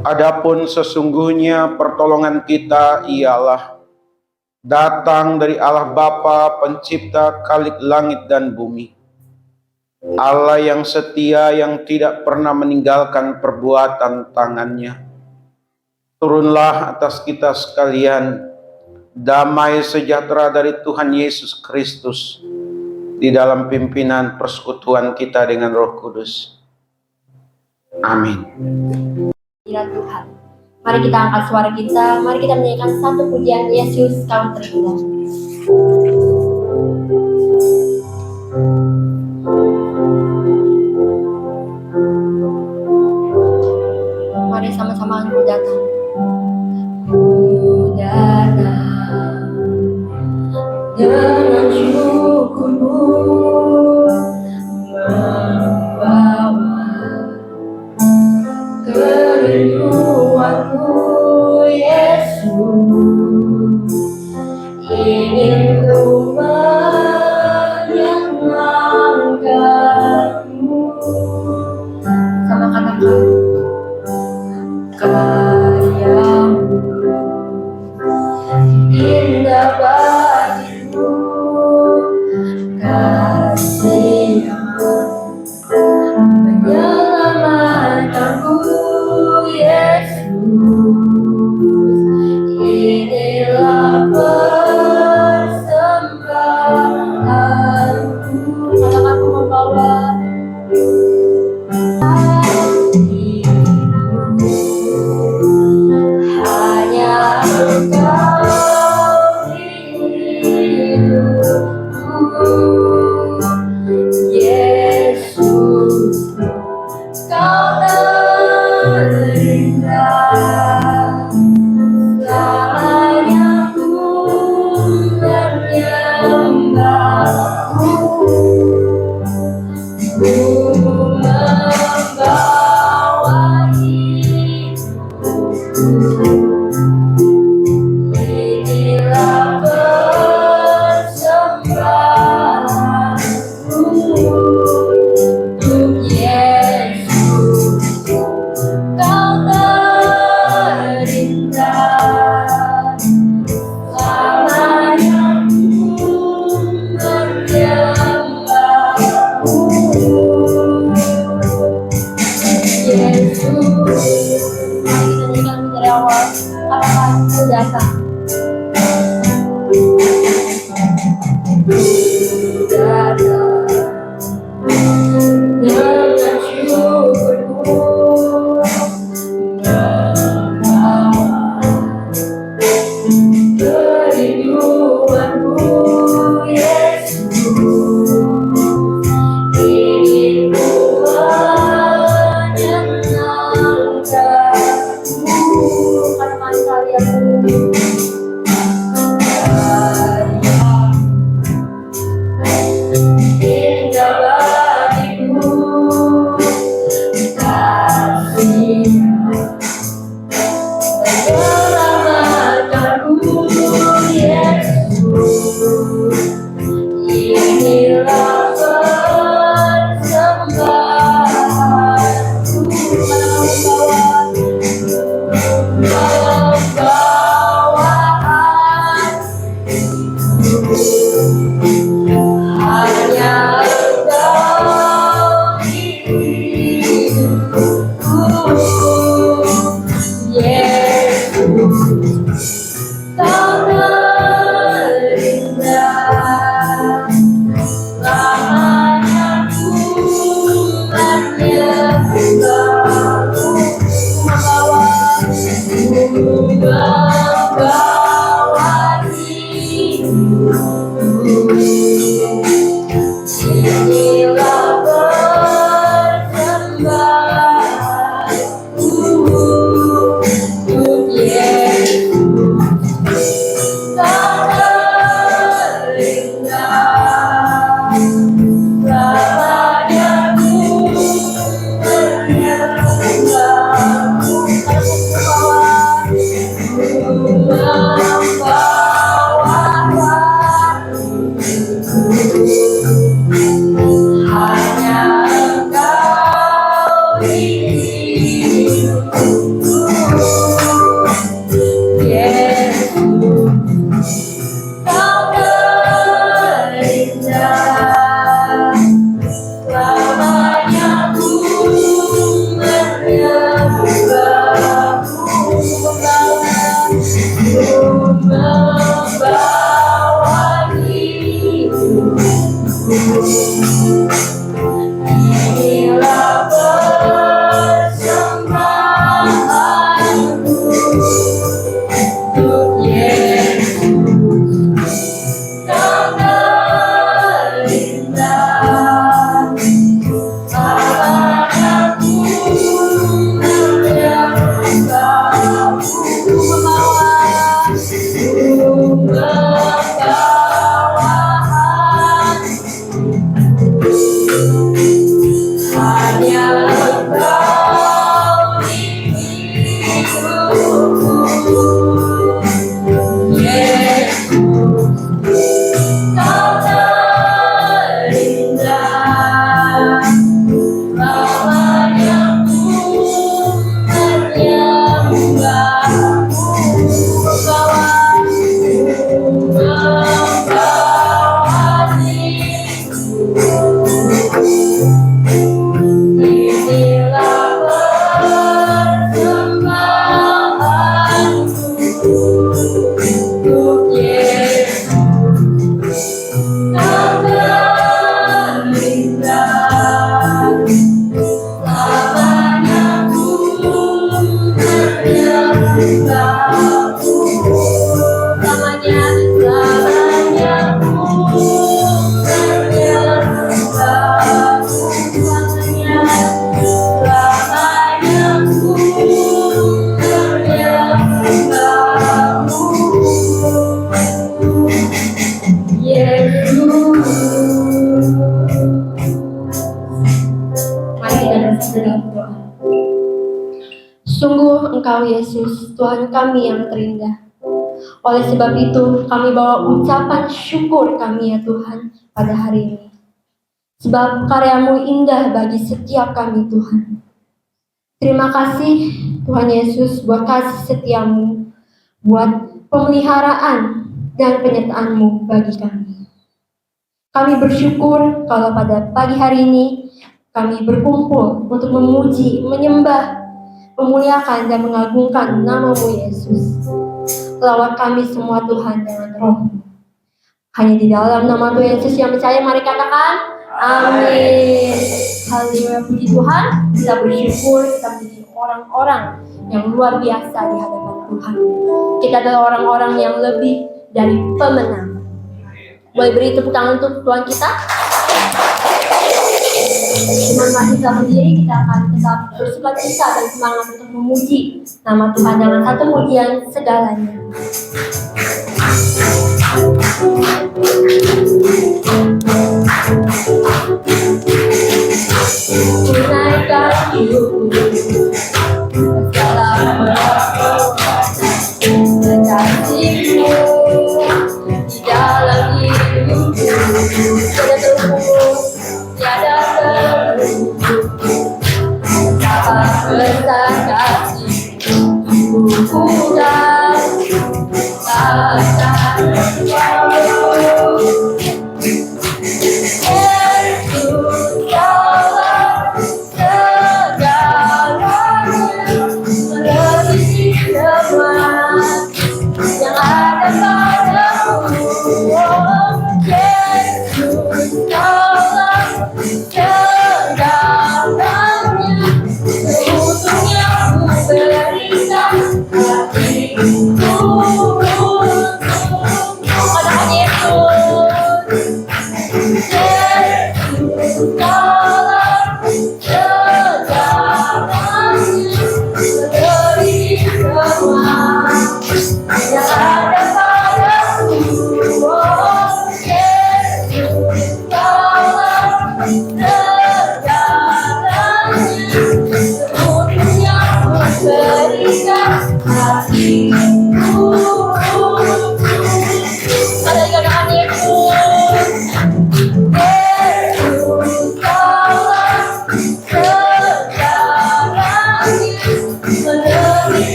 Adapun sesungguhnya pertolongan kita ialah datang dari Allah Bapa, pencipta Khalik langit dan bumi. Allah yang setia, yang tidak pernah meninggalkan perbuatan tangannya. Turunlah atas kita sekalian damai sejahtera dari Tuhan Yesus Kristus di dalam pimpinan persekutuan kita dengan Roh Kudus. Amin. Ya Tuhan, mari kita angkat suara kita, mari kita menyanyikan satu pujian Yesus Kau terindah. Mari sama-sama aku datang. Ku datang dengan syukurmu, membawa kerinduanku, Yesus. Ingin ku menyenangkanmu. Sama katakan karyamu indah bagiku, kasih-Mu menyelamatkanku, Yesus. Inilah persembahanku. Kadang aku membawa hanya Engkau hidupku, Yesus. Kau terindah, selamanya ku menyembahmu. Ku membawa hidupku, inilah persembahanku untuk Yesus. Kau terindah, selamanya ku menyembahmu, Yesus. Mari kita nyanyikan dari awal, katakan ku datang. Ku datang dengan syukurku, membawa kerinduanku, Yesus. Ingin ku menyenangkanmu. Katakan karyamu, indah bagiku, kasih-Mu menyelamatkanku, Yesus. Inilah persembahanku. Membawa hatiku, hanya Engkau hidupku, Yesus. Kau terindah, selamanya ku menyembahmu. Membawa hidupku, inilah persembahanku untuk Yesus. Kau terindah, selamanya ku menyembahmu. Hanya Engkau hidupku, dalam doa. Sungguh Engkau Yesus, Tuhan kami yang terindah. Oleh sebab itu kami bawa ucapan syukur kami ya Tuhan pada hari ini. Sebab karya-Mu indah bagi setiap kami Tuhan. Terima kasih Tuhan Yesus buat kasih setia-Mu, buat pemeliharaan dan penyertaan-Mu bagi kami. Kami bersyukur kalau pada pagi hari ini kami berkumpul untuk memuji, menyembah, memuliakan dan mengagungkan nama-Mu Yesus. Lawat kami semua Tuhan dengan roh-Mu. Hanya di dalam nama Tuhan Yesus yang percaya, mari katakan amin. Haleluya, puji Tuhan. Kita bersyukur kita menjadi orang-orang yang luar biasa di hadapan Tuhan. Kita adalah orang-orang yang lebih dari pemenang. Boleh beri tepuk tangan untuk Tuhan kita. Dengan masih kita berdiri, kita akan tetap bersukacita dan semangat untuk memuji nama Tuhan dengan satu pujian segalanya. Tunaikan hidupku, segala kekasih-Mu di dalam hidupku, tiada terputus, tiada terputus, betapa besar kasih-Mu dan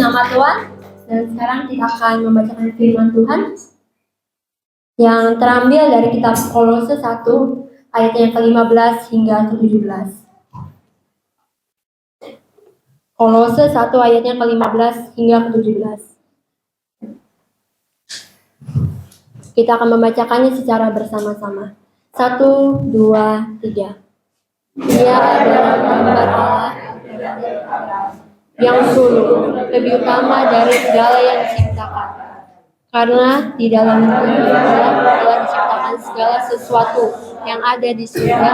nama Tuhan. Dan sekarang kita akan membacakan firman Tuhan yang terambil dari kitab Kolose 1 ayat yang ke-15 hingga ke-17. Kolose 1 ayatnya ke-15 hingga ke-17. Kita akan membacakannya secara bersama-sama. 1, 2, 3. Dia adalah gambar Allah yang sulung, lebih utama dari segala yang diciptakan. Karena di dalam Dia telah diciptakan segala sesuatu yang ada di surga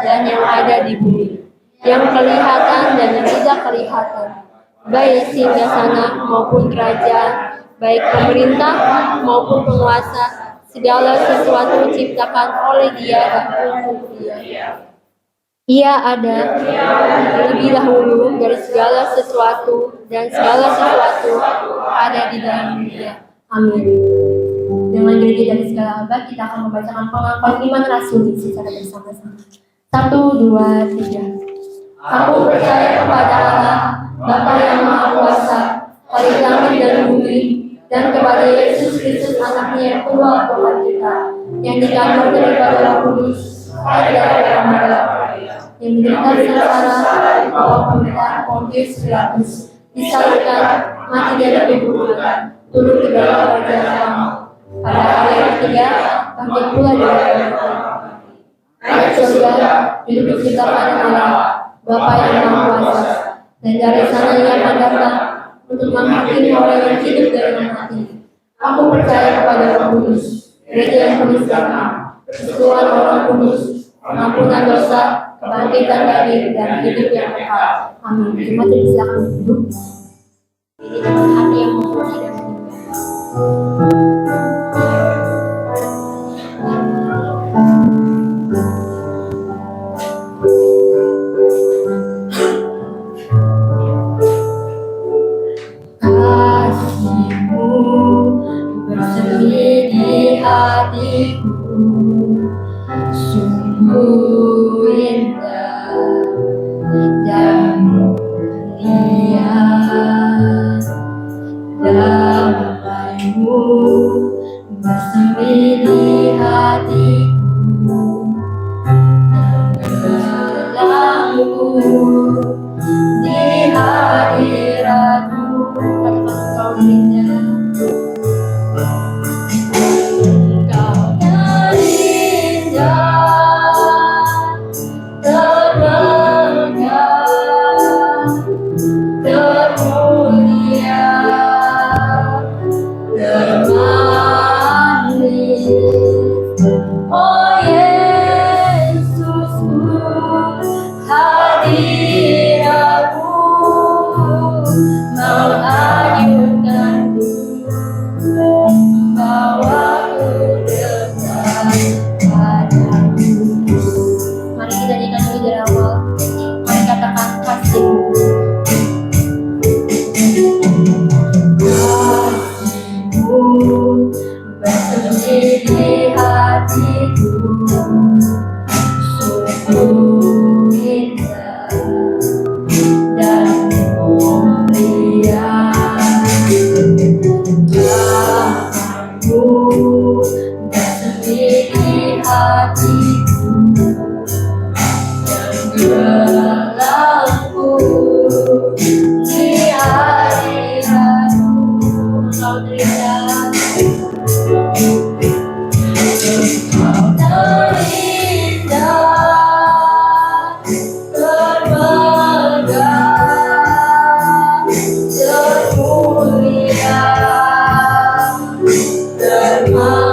dan yang ada di bumi, yang kelihatan dan yang tidak kelihatan, baik singgasana maupun kerajaan, baik pemerintah maupun penguasa, segala sesuatu diciptakan oleh Dia dan untuk Dia. Ia ada terlebih dahulu dari segala sesuatu, dan segala sesuatu ada di dalam Dia. Amin. Dengan gereja dari segala abad, kita akan membacakan pengakuan iman rasuli secara bersama-sama. 1, 2, 3. Aku percaya kepada Allah, Bapa yang Maha Kuasa, Paling langit dan bumi, dan kepada Yesus Kristus Anaknya yang kedua Tuhan kita, yang dikandung daripada Roh Kudus, dari Maria, yang menderita sengsara di bawah pemerintahan Pontius Pilatus, disalibkan, mati dan dikuburkan, turun ke dalam kerajaan Bapa yang Maha Kuasa, dan dari sana Ia akan datang untuk menghakimi orang yang hidup dan yang mati. Aku percaya kepada Roh Kudus, gereja yang Kristen, persekutuan orang kudus, pengampunan dosa, kebangkitan dari dan hidup yang kekal. Amin. Jemaat silakan duduk. Ini dengan hati yang memuji dan menyembah. Kasih-Mu bersemi di hatiku, sungguh indah dan mulia. Damai-Mu bersemi di hatiku, tenggelamku di hadirat-Mu. Katakan Engkau indah. Engkau terindah, termegah, termulia, termanis. Oh Yesusku, hadirat-Mu menghanyutkanku, membawaku dekat padamu. Mari kita nyanyikan dulu dari awal. Mari katakan kasih-Mu. Kasih-Mu bersemi di hatiku, sungguh indah dan mulia. Damai-Mu bersemi di hatiku, tenggelamku di hadirat-Mu. Engkau terindah, Engkau terindah, termegah, termulia, termanis.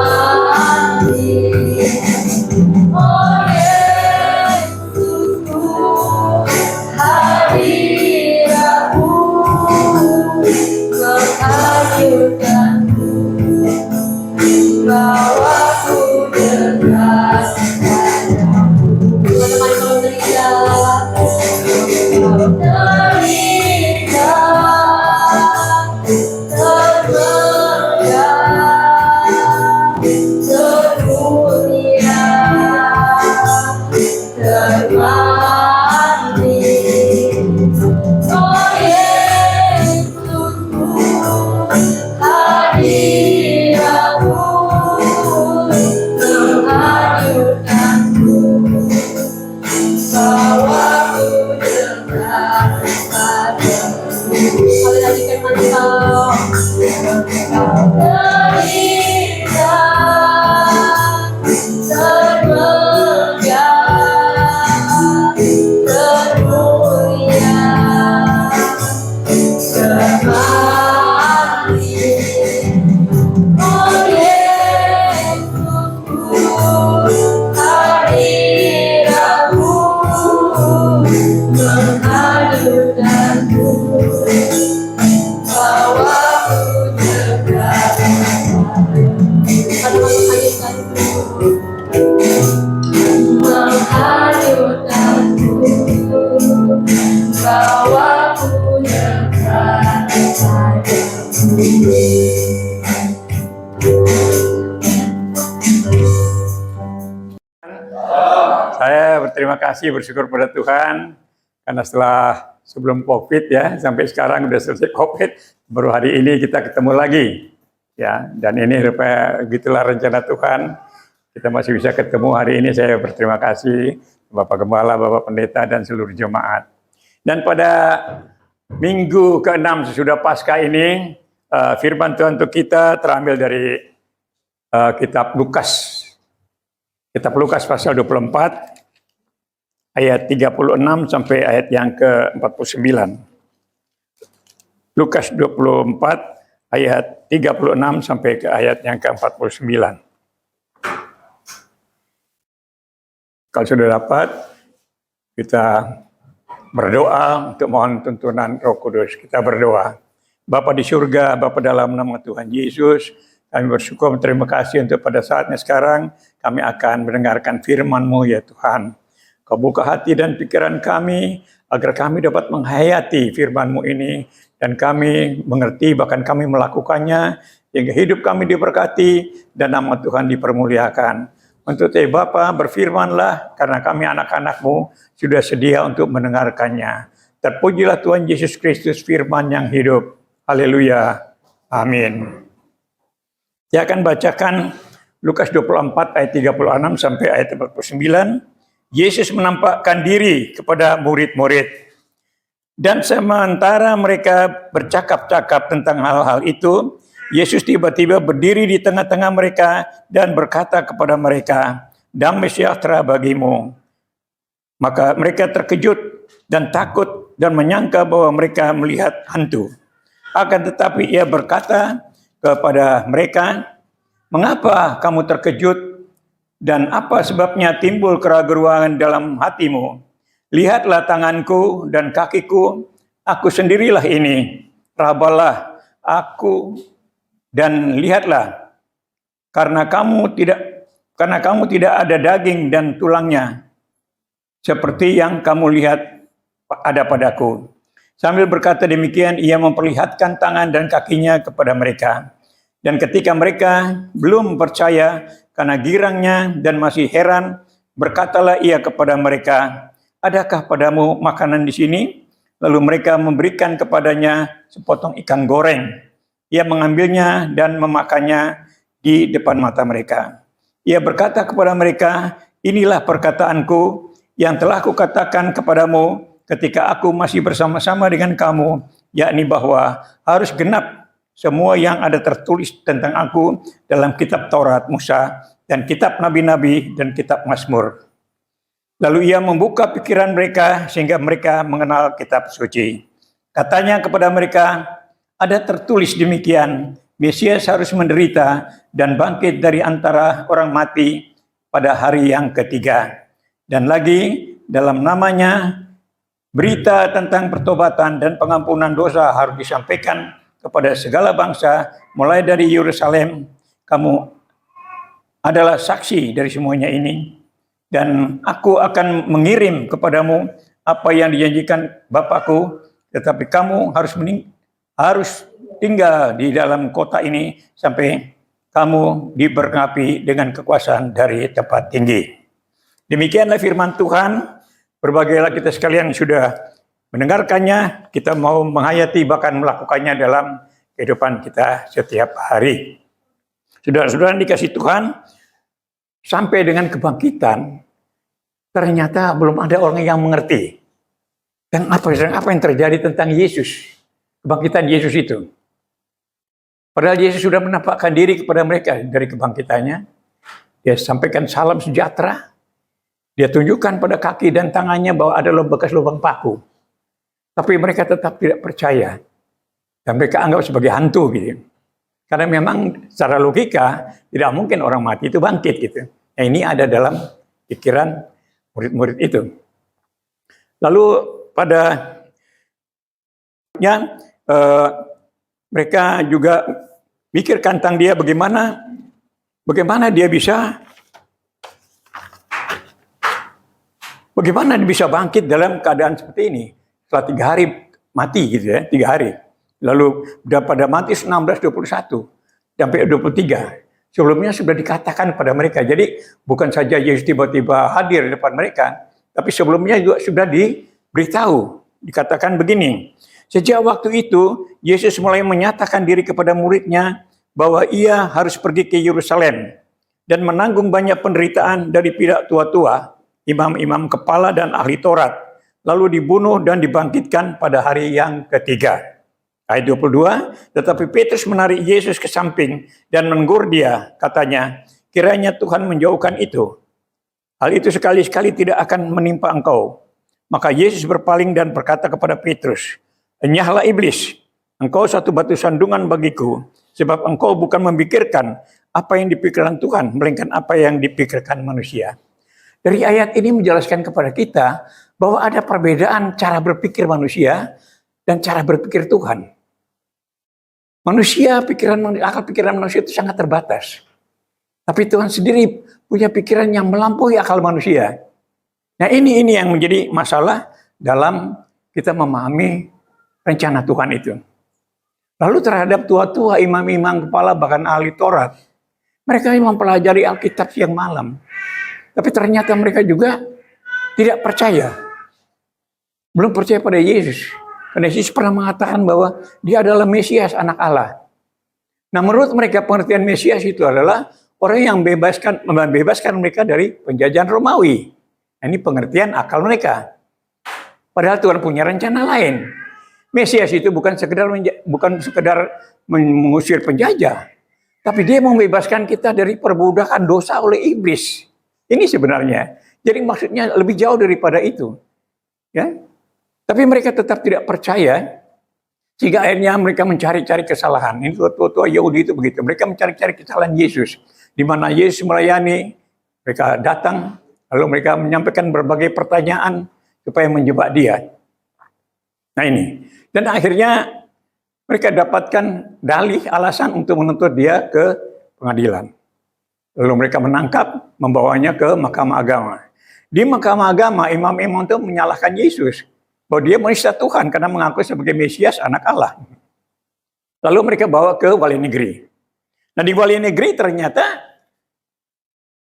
Oh Yesusku, hadirat-Mu menghanyutkanku, bawaku dekat padamu. Teman-teman kalau terindah, kau terindah, termegah, termulia, termanis. Oh Yesusku, hadirat-Mu menghanyutkanku, bawaku dekat padamu. Sekali lagi firman Engkau, Engkau terindah, termegah, termulia, termanis. Oh Yesusku, hadirat-Mu menghanyutkanku, bawaku dekat padamu. Menghanyutkanku, bawaku dekat padamu. Saya berterima kasih, bersyukur pada Tuhan karena setelah sebelum COVID ya sampai sekarang udah selesai COVID, baru hari ini kita ketemu lagi ya. Dan ini rupanya gitulah rencana Tuhan, kita masih bisa ketemu hari ini. Saya berterima kasih Bapak Gembala, Bapak Pendeta dan seluruh jemaat. Dan pada minggu ke-6 sesudah Paskah ini firman Tuhan untuk kita terambil dari kitab Lukas. Kitab Lukas pasal 24 ayat 36 sampai ayat yang ke-49. Lukas 24 ayat 36 sampai ke ayat yang ke-49. Kalau sudah dapat, kita berdoa untuk mohon tuntunan Roh Kudus. Kita berdoa. Bapa di surga, Bapa dalam nama Tuhan Yesus, kami bersyukur, terima kasih untuk pada saatnya sekarang kami akan mendengarkan firman-Mu ya Tuhan. Kau buka hati dan pikiran kami agar kami dapat menghayati firman-Mu ini dan kami mengerti, bahkan kami melakukannya hingga hidup kami diberkati dan nama Tuhan dipermuliakan. Untuk itu Bapa, berfirmanlah karena kami anak-anak-Mu sudah sedia untuk mendengarkannya. Terpujilah Tuhan Yesus Kristus, firman yang hidup. Haleluya. Amin. Saya akan bacakan Lukas 24 ayat 36 sampai ayat 49. Yesus menampakkan diri kepada murid-murid. Dan sementara mereka bercakap-cakap tentang hal-hal itu, Yesus tiba-tiba berdiri di tengah-tengah mereka dan berkata kepada mereka, "Damai sejahtera bagimu." Maka mereka terkejut dan takut dan menyangka bahwa mereka melihat hantu. Akan tetapi ia berkata kepada mereka, "Mengapa kamu terkejut dan apa sebabnya timbul keraguan dalam hatimu? Lihatlah tanganku dan kakiku, aku sendirilah ini. Rabalah aku dan lihatlah, karena kamu tidak ada daging dan tulangnya, seperti yang kamu lihat ada padaku." Sambil berkata demikian, ia memperlihatkan tangan dan kakinya kepada mereka. Dan ketika mereka belum percaya karena girangnya dan masih heran, berkatalah ia kepada mereka, "Adakah padamu makanan di sini?" Lalu mereka memberikan kepadanya sepotong ikan goreng. Ia mengambilnya dan memakannya di depan mata mereka. Ia berkata kepada mereka, "Inilah perkataanku yang telah kukatakan kepadamu ketika aku masih bersama-sama dengan kamu, yakni bahwa harus genap semua yang ada tertulis tentang aku dalam kitab Taurat Musa dan kitab Nabi-Nabi dan kitab Mazmur." Lalu ia membuka pikiran mereka sehingga mereka mengenal kitab suci. Katanya kepada mereka, "Ada tertulis demikian, Mesias harus menderita dan bangkit dari antara orang mati pada hari yang ketiga. Dan lagi dalam namanya berita tentang pertobatan dan pengampunan dosa harus disampaikan kepada segala bangsa, mulai dari Yerusalem. Kamu adalah saksi dari semuanya ini. Dan aku akan mengirim kepadamu apa yang dijanjikan Bapakku, tetapi kamu harus tinggal di dalam kota ini sampai kamu diberkapi dengan kekuasaan dari tempat tinggi." Demikianlah firman Tuhan. Berbahagialah kita sekalian yang sudah mendengarkannya, kita mau menghayati bahkan melakukannya dalam kehidupan kita setiap hari. Saudara-saudara dikasih Tuhan, sampai dengan kebangkitan, ternyata belum ada orang yang mengerti. Dan apa yang terjadi tentang Yesus, kebangkitan Yesus itu. Padahal Yesus sudah menampakkan diri kepada mereka dari kebangkitannya. Dia sampaikan salam sejahtera. Dia tunjukkan pada kaki dan tangannya bahwa ada bekas lubang paku. Tapi mereka tetap tidak percaya. Dan mereka anggap sebagai hantu gitu. Karena memang secara logika tidak mungkin orang mati itu bangkit gitu. Nah, ini ada dalam pikiran murid-murid itu. Lalu mereka juga pikirkan tentang dia bagaimana dia bisa bangkit dalam keadaan seperti ini. Setelah 3 hari mati gitu ya, 3 hari. Lalu pada Matius 16:21 sampai 23. Sebelumnya sudah dikatakan pada mereka. Jadi bukan saja Yesus tiba-tiba hadir di depan mereka, tapi sebelumnya juga sudah diberitahu. Dikatakan begini, sejak waktu itu Yesus mulai menyatakan diri kepada muridnya bahwa ia harus pergi ke Yerusalem dan menanggung banyak penderitaan dari pihak tua-tua, imam-imam kepala dan ahli Taurat, lalu dibunuh dan dibangkitkan pada hari yang ketiga. Ayat 22, tetapi Petrus menarik Yesus ke samping dan menegur dia, katanya, kiranya Tuhan menjauhkan itu. Hal itu sekali-sekali tidak akan menimpa engkau. Maka Yesus berpaling dan berkata kepada Petrus, "Enyahlah iblis, engkau satu batu sandungan bagiku, sebab engkau bukan memikirkan apa yang dipikirkan Tuhan, melainkan apa yang dipikirkan manusia." Dari ayat ini menjelaskan kepada kita bahwa ada perbedaan cara berpikir manusia dan cara berpikir Tuhan. Manusia, akal pikiran manusia itu sangat terbatas. Tapi Tuhan sendiri punya pikiran yang melampaui akal manusia. Nah ini yang menjadi masalah dalam kita memahami rencana Tuhan itu. Lalu terhadap tua-tua, imam-imam kepala, bahkan ahli Taurat, mereka mempelajari Alkitab siang malam. Tapi ternyata mereka juga tidak percaya. Belum percaya pada Yesus. Karena Yesus pernah mengatakan bahwa dia adalah Mesias, anak Allah. Nah menurut mereka pengertian Mesias itu adalah orang yang membebaskan mereka dari penjajahan Romawi. Nah, ini pengertian akal mereka. Padahal Tuhan punya rencana lain. Mesias itu bukan sekedar mengusir penjajah, tapi dia membebaskan kita dari perbudakan dosa oleh iblis. Ini sebenarnya. Jadi maksudnya lebih jauh daripada itu. Ya. Tapi mereka tetap tidak percaya, sehingga akhirnya mereka mencari-cari kesalahan. Ini tua-tua Yahudi itu begitu. Mereka mencari-cari kesalahan Yesus. Di mana Yesus melayani, mereka datang, lalu mereka menyampaikan berbagai pertanyaan supaya menjebak dia. Nah ini. Dan akhirnya mereka dapatkan dalih alasan untuk menuntut dia ke pengadilan. Lalu mereka menangkap, membawanya ke mahkamah agama. Di mahkamah agama, imam-imam itu menyalahkan Yesus bahwa dia menista Tuhan karena mengaku sebagai Mesias, anak Allah. Lalu mereka bawa ke wali negeri. Nah di wali negeri ternyata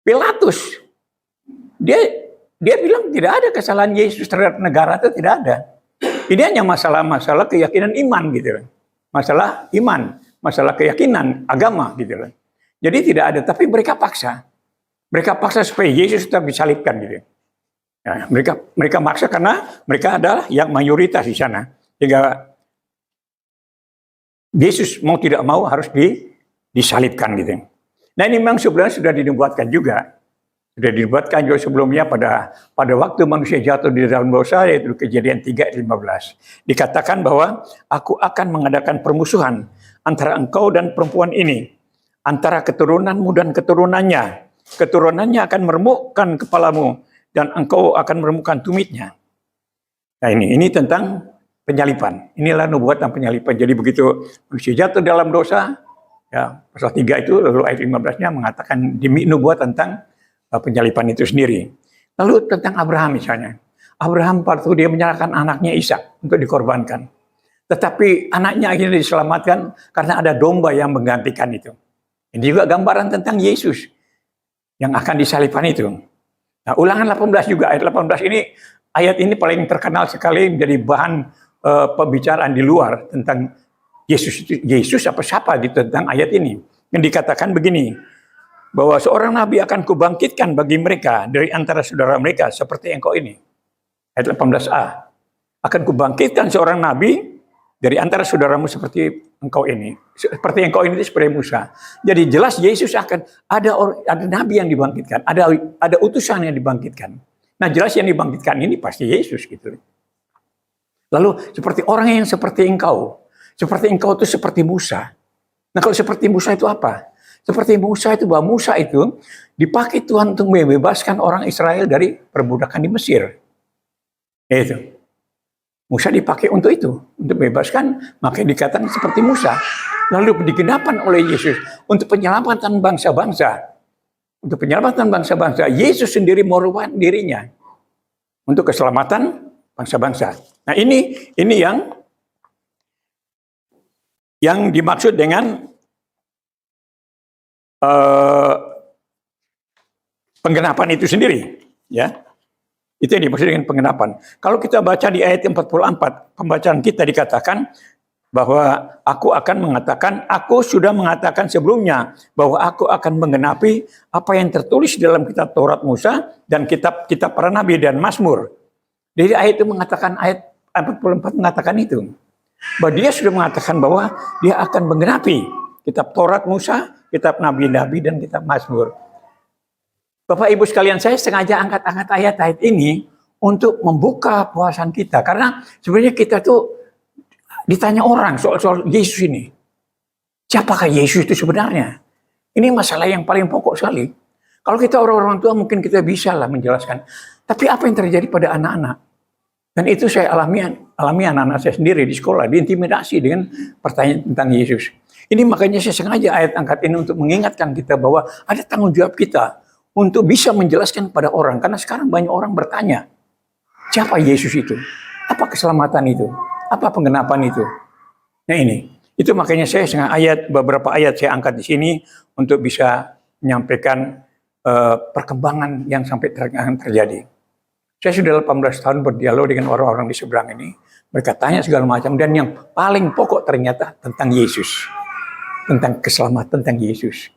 Pilatus, dia bilang tidak ada kesalahan Yesus terhadap negara, itu tidak ada. Ini hanya masalah keyakinan iman gitu. Masalah iman, masalah keyakinan agama gitu. Jadi tidak ada, tapi mereka paksa. Mereka paksa supaya Yesus tetap disalibkan gitu. Nah, mereka maksa karena mereka adalah yang mayoritas di sana. Sehingga Yesus mau tidak mau harus disalibkan gitu. Nah ini memang sebenarnya sudah dinubuatkan juga. Sudah dinubuatkan juga sebelumnya pada waktu manusia jatuh di dalam dosa, yaitu Kejadian 3:15. Dikatakan bahwa aku akan mengadakan permusuhan antara engkau dan perempuan ini, antara keturunanmu dan keturunannya. Keturunannya akan meremukkan kepalamu, dan engkau akan meremukkan tumitnya. Nah ini tentang penyalipan. Inilah nubuatan penyalipan. Jadi begitu manusia jatuh dalam dosa, ya, pasal 3 itu, lalu ayat 15-nya mengatakan nubuat tentang penyalipan itu sendiri. Lalu tentang Abraham misalnya. Abraham waktu dia menyerahkan anaknya Ishak untuk dikorbankan. Tetapi anaknya akhirnya diselamatkan karena ada domba yang menggantikan itu. Ini juga gambaran tentang Yesus yang akan disalibkan itu. Nah, Ulangan 18 juga, ayat ini paling terkenal sekali menjadi bahan pembicaraan di luar tentang Yesus apa siapa gitu tentang ayat ini. Yang dikatakan begini, bahwa seorang nabi akan kubangkitkan bagi mereka dari antara saudara mereka seperti engkau ini. Ayat 18a. Akan kubangkitkan seorang nabi dari antara saudaramu seperti engkau ini. Seperti engkau ini seperti Musa. Jadi jelas Yesus akan ada nabi yang dibangkitkan, ada utusan yang dibangkitkan. Nah, jelas yang dibangkitkan ini pasti Yesus gitu. Lalu seperti orang yang seperti engkau. Seperti engkau itu seperti Musa. Nah, kalau seperti Musa itu apa? Seperti Musa itu, bahwa Musa itu dipakai Tuhan untuk membebaskan orang Israel dari perbudakan di Mesir. Itu. Musa dipakai untuk itu, untuk membebaskan, makanya dikatakan seperti Musa. Lalu digenapkan oleh Yesus untuk penyelamatan bangsa-bangsa. Untuk penyelamatan bangsa-bangsa, Yesus sendiri merupakan dirinya untuk keselamatan bangsa-bangsa. Nah ini yang dimaksud dengan penggenapan itu sendiri, ya. Itu yang dimaksud dengan penggenapan. Kalau kita baca di ayat 44, pembacaan kita dikatakan bahwa aku sudah mengatakan sebelumnya bahwa aku akan menggenapi apa yang tertulis dalam kitab Taurat Musa dan kitab para nabi dan Mazmur. Jadi ayat itu mengatakan, ayat 44 mengatakan itu. Bahwa dia sudah mengatakan bahwa dia akan menggenapi kitab Taurat Musa, kitab nabi-nabi dan kitab Mazmur. Bapak Ibu sekalian, saya sengaja angkat-angkat ayat-ayat ini untuk membuka wawasan kita. Karena sebenarnya kita tuh ditanya orang soal Yesus ini. Siapakah Yesus itu sebenarnya? Ini masalah yang paling pokok sekali. Kalau kita orang-orang tua mungkin kita bisa lah menjelaskan. Tapi apa yang terjadi pada anak-anak? Dan itu saya alami anak-anak saya sendiri di sekolah, diintimidasi dengan pertanyaan tentang Yesus. Ini makanya saya sengaja ayat angkat ini untuk mengingatkan kita bahwa ada tanggung jawab kita untuk bisa menjelaskan kepada orang. Karena sekarang banyak orang bertanya, siapa Yesus itu? Apa keselamatan itu? Apa penggenapan itu? Nah ini, itu makanya saya beberapa ayat saya angkat di sini untuk bisa menyampaikan perkembangan yang sampai terjadi. Saya sudah 18 tahun berdialog dengan orang-orang di seberang ini. Mereka tanya segala macam, dan yang paling pokok ternyata tentang Yesus. Tentang keselamatan, tentang Yesus.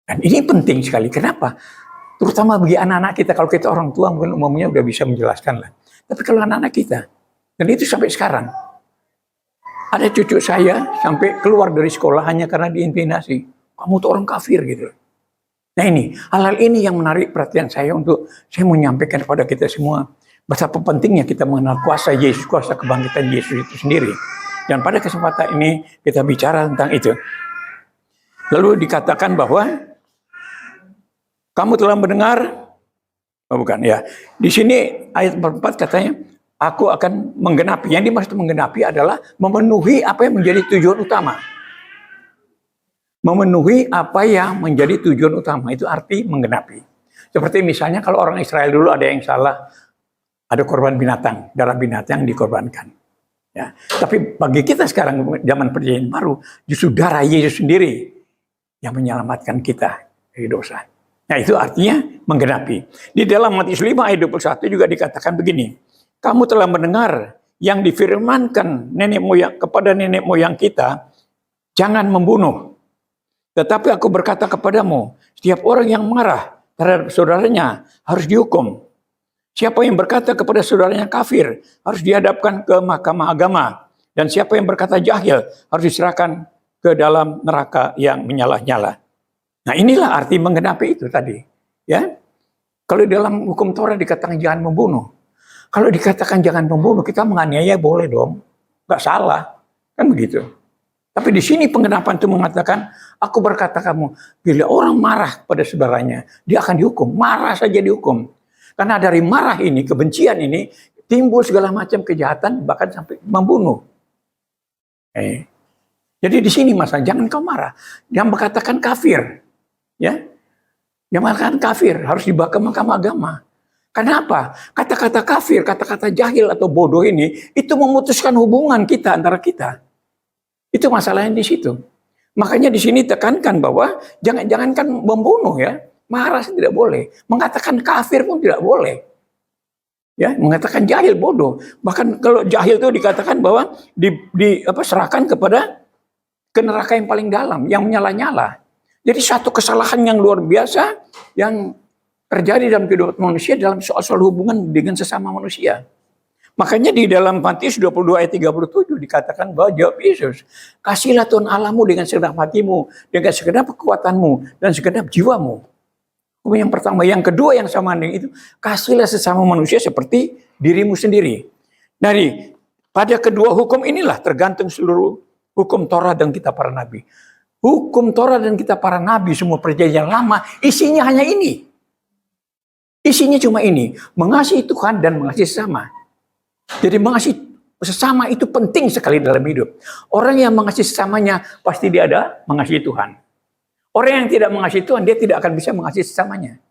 Dan ini penting sekali. Kenapa? Terutama bagi anak-anak kita. Kalau kita orang tua mungkin umumnya udah bisa menjelaskan lah. Tapi kalau anak-anak kita, dan itu sampai sekarang. Ada cucu saya sampai keluar dari sekolah hanya karena diintimidasi. Kamu tuh orang kafir gitu. Nah ini, hal-hal ini yang menarik perhatian saya untuk saya mau menyampaikan kepada kita semua. Betapa pentingnya kita mengenal kuasa Yesus, kuasa kebangkitan Yesus itu sendiri. Dan pada kesempatan ini kita bicara tentang itu. Lalu dikatakan bahwa kamu telah mendengar, oh bukan ya. Di sini ayat 4 katanya, aku akan menggenapi. Yang dimaksud menggenapi adalah memenuhi apa yang menjadi tujuan utama. Memenuhi apa yang menjadi tujuan utama, itu arti menggenapi. Seperti misalnya kalau orang Israel dulu ada yang salah, ada korban binatang, darah binatang yang dikorbankan. Ya. Tapi bagi kita sekarang zaman perjanjian baru, justru darah Yesus sendiri yang menyelamatkan kita dari dosa. Nah itu artinya menggenapi. Di dalam Matius 5 ayat 21 juga dikatakan begini. Kamu telah mendengar yang difirmankan kepada nenek moyang kita, jangan membunuh. Tetapi aku berkata kepadamu, setiap orang yang marah terhadap saudaranya harus dihukum. Siapa yang berkata kepada saudaranya kafir harus dihadapkan ke mahkamah agama. Dan siapa yang berkata jahil harus diserahkan ke dalam neraka yang menyala-nyala. Nah inilah arti menggenapi itu tadi. Ya, kalau dalam hukum Torah dikatakan jangan membunuh. Kalau dikatakan jangan membunuh, kita menganiaya boleh dong. Nggak salah. Kan begitu. Tapi di sini penggenapan itu mengatakan, aku berkata kamu, bila orang marah pada saudaranya, dia akan dihukum. Marah saja dihukum. Karena dari marah ini, kebencian ini, timbul segala macam kejahatan, bahkan sampai membunuh. Jadi di sini masalah, jangan kau marah. Yang berkatakan kafir. Ya, yang mengatakan kafir harus dibawa ke mahkamah agama. Kenapa? Kata-kata kafir, kata-kata jahil atau bodoh ini itu memutuskan hubungan kita antara kita. Itu masalahnya di situ. Makanya di sini tekankan bahwa jangankan membunuh ya, marah tidak boleh, mengatakan kafir pun tidak boleh. Ya, mengatakan jahil bodoh. Bahkan kalau jahil itu dikatakan bahwa serahkan kepada ke neraka yang paling dalam, yang menyala-nyala. Jadi satu kesalahan yang luar biasa yang terjadi dalam kehidupan manusia dalam soal hubungan dengan sesama manusia. Makanya di dalam Matius 22 ayat 37 dikatakan bahwa jawab Yesus, kasihlah Tuhan Allahmu dengan segenap hatimu, dengan segenap kekuatanmu, dan segenap jiwamu. Yang pertama, yang kedua yang sama dengan itu, kasihlah sesama manusia seperti dirimu sendiri. Pada kedua hukum inilah tergantung seluruh hukum Torah dan kitab para nabi. Hukum Torah dan kitab para nabi semua perjanjian lama isinya hanya ini. Isinya cuma ini, mengasihi Tuhan dan mengasihi sesama. Jadi mengasihi sesama itu penting sekali dalam hidup. Orang yang mengasihi sesamanya pasti dia ada mengasihi Tuhan. Orang yang tidak mengasihi Tuhan dia tidak akan bisa mengasihi sesamanya.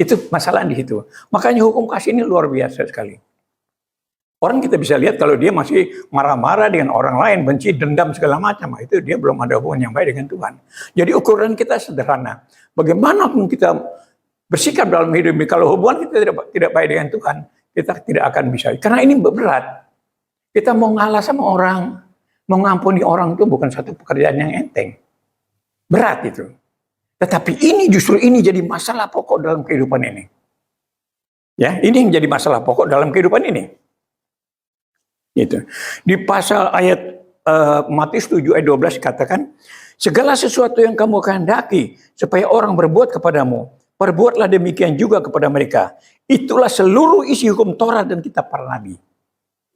Itu masalah di situ. Makanya hukum kasih ini luar biasa sekali. Orang kita bisa lihat kalau dia masih marah-marah dengan orang lain, benci, dendam segala macam, itu dia belum ada hubungan yang baik dengan Tuhan. Jadi ukuran kita sederhana. Bagaimanapun kita bersikap dalam hidup ini, kalau hubungan kita tidak baik dengan Tuhan, kita tidak akan bisa. Karena ini berat. Kita mau ngalah sama orang, mau ngampuni orang itu bukan satu pekerjaan yang enteng. Berat itu. Tetapi justru ini jadi masalah pokok dalam kehidupan ini. Ya, ini yang jadi masalah pokok dalam kehidupan ini. Gitu. Di pasal ayat Matius 7 ayat 12 katakan, segala sesuatu yang kamu kehendaki supaya orang berbuat kepadamu, perbuatlah demikian juga kepada mereka. Itulah seluruh isi hukum Taurat dan kitab para nabi.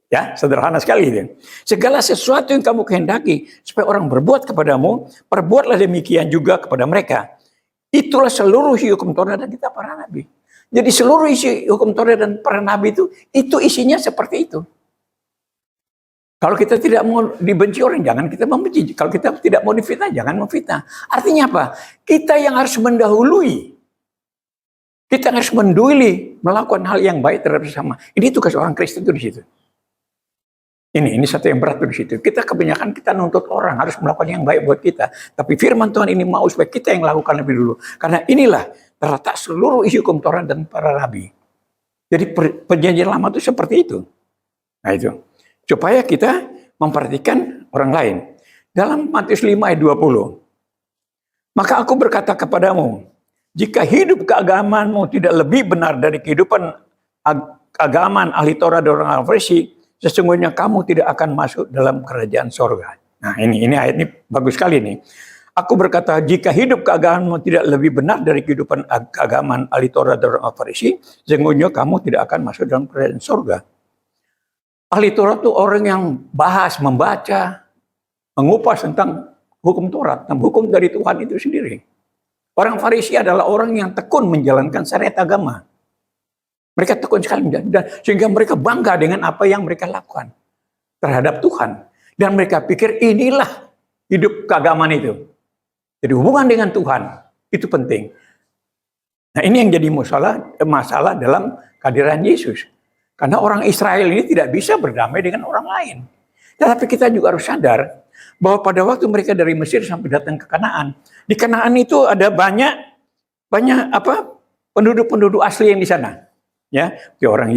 Ya, sederhana sekali itu. Segala sesuatu yang kamu kehendaki supaya orang berbuat kepadamu, perbuatlah demikian juga kepada mereka. Itulah seluruh isi hukum Taurat dan kitab para nabi. Jadi seluruh isi hukum Taurat dan para nabi itu isinya seperti itu. Kalau kita tidak mau dibenci orang, jangan kita membenci. Kalau kita tidak mau difitnah, jangan memfitnah. Artinya apa? Kita yang harus mendahului. Kita harus mendahului melakukan hal yang baik terhadap sesama. Ini tugas orang Kristen itu di situ. Ini satu yang berat di situ. Kita kebanyakan kita nuntut orang harus melakukan yang baik buat kita. Tapi firman Tuhan ini mau supaya kita yang lakukan lebih dulu. Karena inilah terletak seluruh isi hukum Taurat dan para nabi. Jadi perjanjian lama itu seperti itu. Nah itu. Supaya kita memperhatikan orang lain. Dalam Matius 5 ayat 20. Maka aku berkata kepadamu, jika hidup keagamaanmu tidak lebih benar dari kehidupan keagamaan ahli Taurat dan orang Farisi, sesungguhnya kamu tidak akan masuk dalam kerajaan sorga. Nah ini ayat ini bagus sekali nih. Aku berkata, jika hidup keagamaanmu tidak lebih benar dari kehidupan keagamaan ahli Taurat dan orang Farisi, sesungguhnya kamu tidak akan masuk dalam kerajaan sorga. Ahli Taurat itu orang yang bahas, membaca, mengupas tentang hukum Taurat, tentang hukum dari Tuhan itu sendiri. Orang Farisi adalah orang yang tekun menjalankan syariat agama. Mereka tekun sekali, sehingga mereka bangga dengan apa yang mereka lakukan terhadap Tuhan. Dan mereka pikir inilah hidup keagamaan itu. Jadi hubungan dengan Tuhan, itu penting. Nah ini yang jadi masalah dalam kehadiran Yesus. Karena orang Israel ini tidak bisa berdamai dengan orang lain. Tetapi kita juga harus sadar bahwa pada waktu mereka dari Mesir sampai datang ke Kanaan, di Kanaan itu ada banyak penduduk-penduduk asli yang di sana. Ya, orang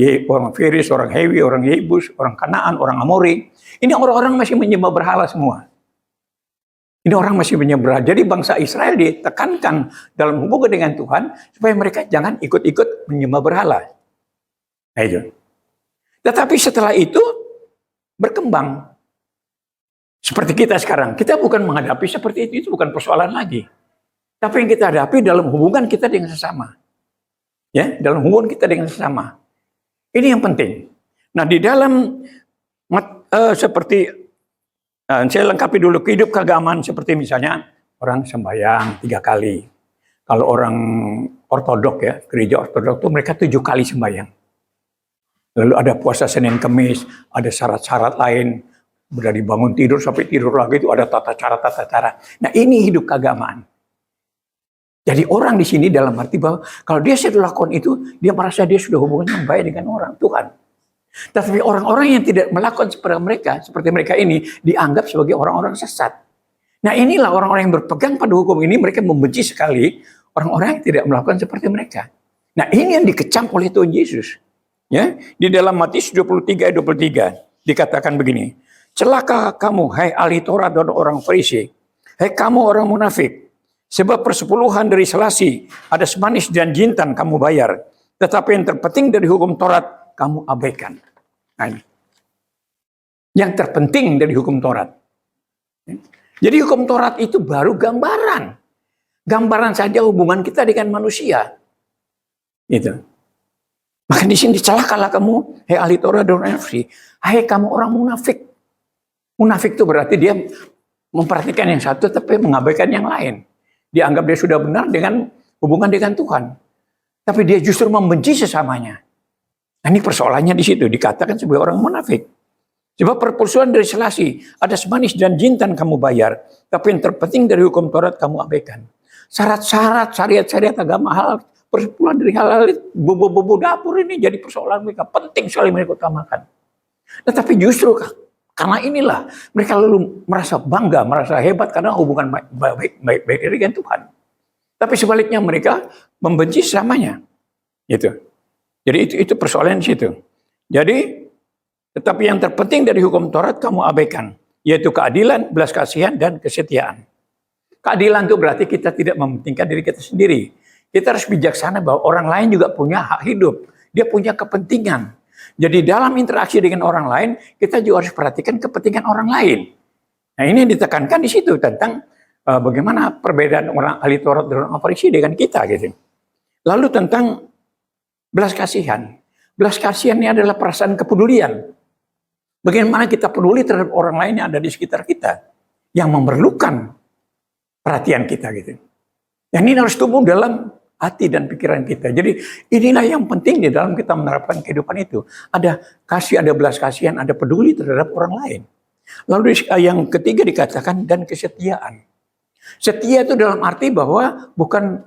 Feris, orang Hewi, orang Yebus, orang Kanaan, orang Amori. Ini orang-orang masih menyembah berhala semua. Ini orang masih menyembah berhala. Jadi bangsa Israel ditekankan dalam hubungan dengan Tuhan supaya mereka jangan ikut-ikut menyembah berhala. Nah itu. Tetapi setelah itu berkembang. Seperti kita sekarang. Kita bukan menghadapi seperti itu bukan persoalan lagi. Tapi yang kita hadapi dalam hubungan kita dengan sesama. Ya, dalam hubungan kita dengan sesama. Ini yang penting. Nah, di dalam saya lengkapi dulu hidup keagamaan seperti misalnya orang sembahyang 3 kali. Kalau orang ortodok ya, gereja ortodok itu mereka 7 kali sembahyang. Lalu ada puasa Senin Kemis, ada syarat-syarat lain. Dari bangun tidur sampai tidur lagi itu ada tata cara. Nah ini hidup keagamaan. Jadi orang di sini dalam arti bahwa kalau dia sudah lakukan itu, dia merasa dia sudah hubungan yang baik dengan orang Tuhan. Tetapi orang-orang yang tidak melakukan seperti mereka ini, dianggap sebagai orang-orang sesat. Nah inilah orang-orang yang berpegang pada hukum ini, mereka membenci sekali orang-orang yang tidak melakukan seperti mereka. Nah ini yang dikecam oleh Tuhan Yesus. Ya, di dalam Matius 23 ayat 23 dikatakan begini, celaka kamu hai ahli Taurat dan orang Farisi, hai kamu orang munafik, sebab persepuluhan dari selasi ada semanis dan jintan kamu bayar, tetapi yang terpenting dari hukum Taurat kamu abaikan. Nah, ini. Yang terpenting dari hukum Taurat. Jadi hukum Taurat itu baru gambaran. Gambaran saja hubungan kita dengan manusia. Itu. Maka di sini celakalah kamu, hai ahli Taurat dan orang Farisi, hai kamu orang munafik. Munafik itu berarti dia memperhatikan yang satu tapi mengabaikan yang lain. Dia anggap dia sudah benar dengan hubungan dengan Tuhan. Tapi dia justru membenci sesamanya. Nah, ini persoalannya di situ, dikatakan sebagai orang munafik. Sebab perpuluhan dari selasi, ada semanis dan jintan kamu bayar, tapi yang terpenting dari hukum Taurat kamu abaikan. Syarat-syarat, syariat-syariat agama halal, persepuluhan dari halal, bobo-bobo dapur ini jadi persoalan mereka. Penting sekali mereka utamakan. Tetapi justru karena inilah mereka lalu merasa bangga, merasa hebat karena hubungan baik dengan Tuhan. Tapi sebaliknya mereka membenci sesamanya. Gitu. Jadi itu persoalan di situ. Jadi tetapi yang terpenting dari hukum Taurat kamu abaikan, yaitu keadilan, belas kasihan dan kesetiaan. Keadilan itu berarti kita tidak mementingkan diri kita sendiri. Kita harus bijaksana bahwa orang lain juga punya hak hidup. Dia punya kepentingan. Jadi dalam interaksi dengan orang lain, kita juga harus perhatikan kepentingan orang lain. Nah ini yang ditekankan di situ tentang bagaimana perbedaan orang ahli Taurat dan orang Farisi dengan kita. Gitu. Lalu tentang belas kasihan. Belas kasihan ini adalah perasaan kepedulian. Bagaimana kita peduli terhadap orang lain yang ada di sekitar kita, yang memerlukan perhatian kita gitu. Dan ini harus tumbuh dalam hati dan pikiran kita. Jadi inilah yang penting di dalam kita menerapkan kehidupan itu. Ada kasih, ada belas kasihan, ada peduli terhadap orang lain. Lalu yang ketiga dikatakan dan kesetiaan. Setia itu dalam arti bahwa bukan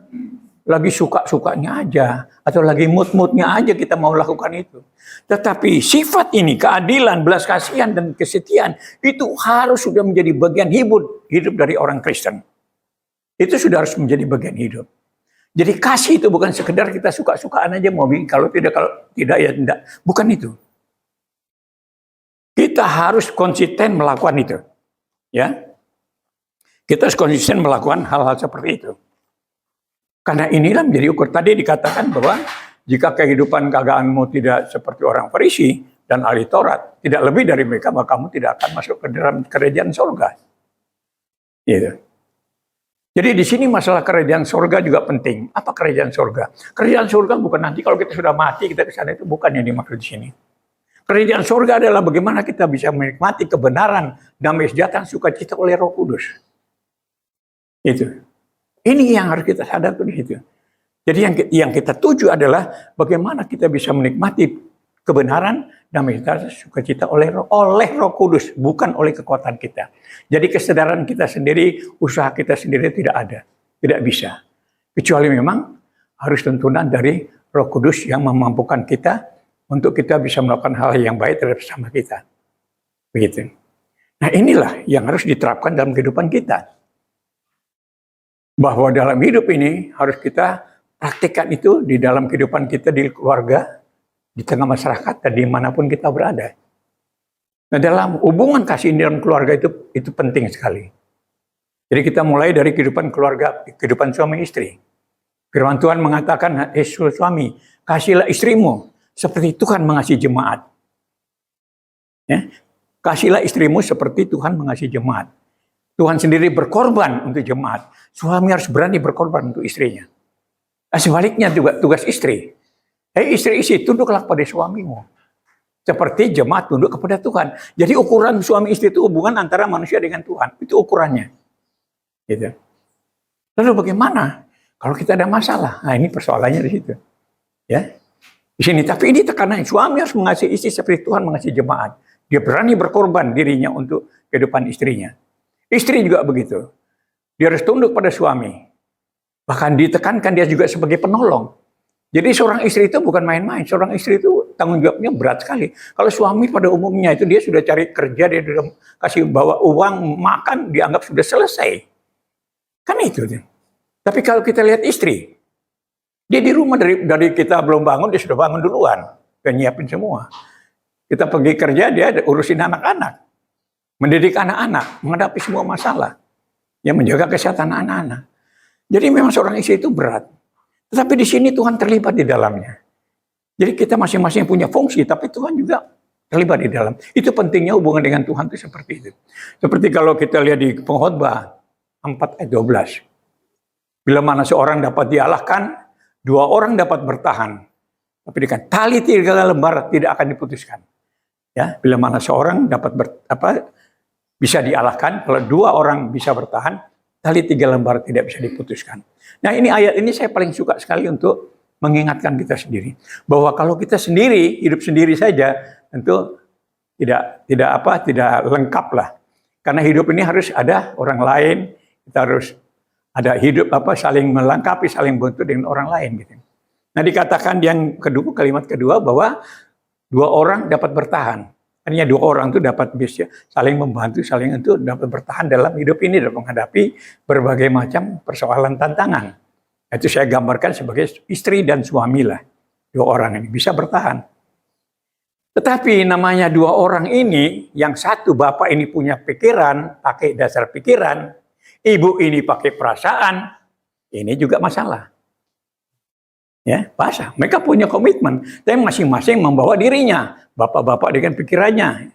lagi suka-sukanya aja atau lagi mood-moodnya aja kita mau lakukan itu. Tetapi sifat ini, keadilan, belas kasihan dan kesetiaan itu harus sudah menjadi bagian hidup dari orang Kristen. Itu sudah harus menjadi bagian hidup. Jadi kasih itu bukan sekedar kita suka-sukaan aja mau bikin, kalau tidak ya tidak. Bukan itu. Kita harus konsisten melakukan itu. Ya. Kita harus konsisten melakukan hal-hal seperti itu. Karena inilah menjadi ukur. Tadi dikatakan bahwa jika kehidupan keagaanmu tidak seperti orang Farisi dan ahli Taurat, tidak lebih dari mereka, maka kamu tidak akan masuk ke dalam kerajaan surga. Gitu. Jadi di sini masalah kerajaan surga juga penting. Apa kerajaan surga? Kerajaan surga bukan nanti kalau kita sudah mati kita ke sana, itu bukan yang dimaksud di sini. Kerajaan surga adalah bagaimana kita bisa menikmati kebenaran, damai sejahtera, sukacita oleh Roh Kudus. Itu. Ini yang harus kita sadar di situ. Jadi yang kita tuju adalah bagaimana kita bisa menikmati kebenaran, damai sejahtera, sukacita oleh Roh Kudus, bukan oleh kekuatan kita. Jadi kesadaran kita sendiri, usaha kita sendiri tidak ada, tidak bisa. Kecuali memang harus tuntunan dari Roh Kudus yang memampukan kita untuk kita bisa melakukan hal yang baik terhadap sesama kita. Begitu. Nah inilah yang harus diterapkan dalam kehidupan kita. Bahwa dalam hidup ini harus kita praktikkan itu di dalam kehidupan kita di keluarga, di tengah masyarakat, dan dimanapun kita berada. Nah dalam hubungan kasih dalam keluarga itu penting sekali. Jadi kita mulai dari kehidupan keluarga, kehidupan suami istri. Firman Tuhan mengatakan, suami, kasihlah istrimu seperti Tuhan mengasihi jemaat. Ya? Kasihlah istrimu seperti Tuhan mengasihi jemaat. Tuhan sendiri berkorban untuk jemaat. Suami harus berani berkorban untuk istrinya. Nah, sebaliknya juga tugas istri. Istri-istri, tunduklah kepada suamimu. Seperti jemaat tunduk kepada Tuhan. Jadi ukuran suami istri itu hubungan antara manusia dengan Tuhan. Itu ukurannya. Gitu. Lalu bagaimana kalau kita ada masalah? Nah ini persoalannya di situ. Ya. Di sini, tapi ini tekanan suami harus mengasihi istri seperti Tuhan mengasihi jemaat. Dia berani berkorban dirinya untuk kehidupan istrinya. Istri juga begitu. Dia harus tunduk pada suami. Bahkan ditekankan dia juga sebagai penolong. Jadi seorang istri itu bukan main-main. Seorang istri itu tanggung jawabnya berat sekali. Kalau suami pada umumnya itu dia sudah cari kerja, dia sudah kasih bawa uang, makan, dianggap sudah selesai. Kan itu. Tapi kalau kita lihat istri, dia di rumah dari kita belum bangun, dia sudah bangun duluan. Dia nyiapin semua. Kita pergi kerja, dia urusin anak-anak. Mendidik anak-anak, menghadapi semua masalah. Yang menjaga kesehatan anak-anak. Jadi memang seorang istri itu berat. Tetapi di sini Tuhan terlibat di dalamnya. Jadi kita masing-masing punya fungsi, tapi Tuhan juga terlibat di dalam. Itu pentingnya hubungan dengan Tuhan itu seperti itu. Seperti kalau kita lihat di Pengkhotbah 4 ayat 12. Bila mana seorang dapat dialahkan, 2 orang dapat bertahan. Tapi dengan tali 3 lembar tidak akan diputuskan. Ya, bila mana seorang dapat bisa dialahkan, kalau 2 orang bisa bertahan, tali 3 lembar tidak bisa diputuskan. Nah ini ayat ini saya paling suka sekali untuk mengingatkan kita sendiri. Bahwa kalau kita sendiri, hidup sendiri saja, tentu tidak lengkap lah. Karena hidup ini harus ada orang lain, kita harus ada hidup saling melengkapi, saling bantu dengan orang lain. Gitu. Nah dikatakan yang kedua, kalimat kedua bahwa 2 orang dapat bertahan. Artinya 2 orang itu dapat bisa saling membantu, saling itu dapat bertahan dalam hidup ini dalam menghadapi berbagai macam persoalan tantangan. Itu saya gambarkan sebagai istri dan suami lah. 2 orang ini bisa bertahan. Tetapi namanya 2 orang ini, yang satu bapak ini punya pikiran, pakai dasar pikiran, ibu ini pakai perasaan, ini juga masalah. Ya, bahasa. Mereka punya komitmen, tapi masing-masing membawa dirinya. Bapak-bapak dengan pikirannya.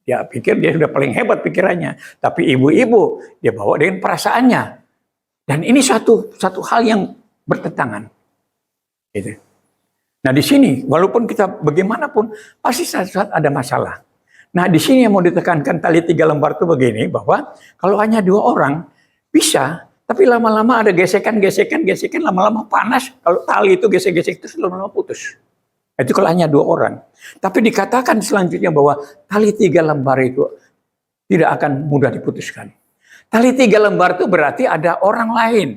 Dia pikir dia sudah paling hebat pikirannya. Tapi ibu-ibu, dia bawa dengan perasaannya. Dan ini satu hal yang bertentangan. Gitu. Nah di sini, walaupun kita bagaimanapun, pasti saat-saat ada masalah. Nah di sini yang mau ditekankan tali 3 lembar itu begini, bahwa kalau hanya 2 orang, bisa, tapi lama-lama ada gesekan, lama-lama panas, kalau tali itu gesek-gesek itu lama-lama putus. Itu kalau hanya 2 orang. Tapi dikatakan selanjutnya bahwa tali 3 lembar itu tidak akan mudah diputuskan. Tali 3 lembar itu berarti ada orang lain,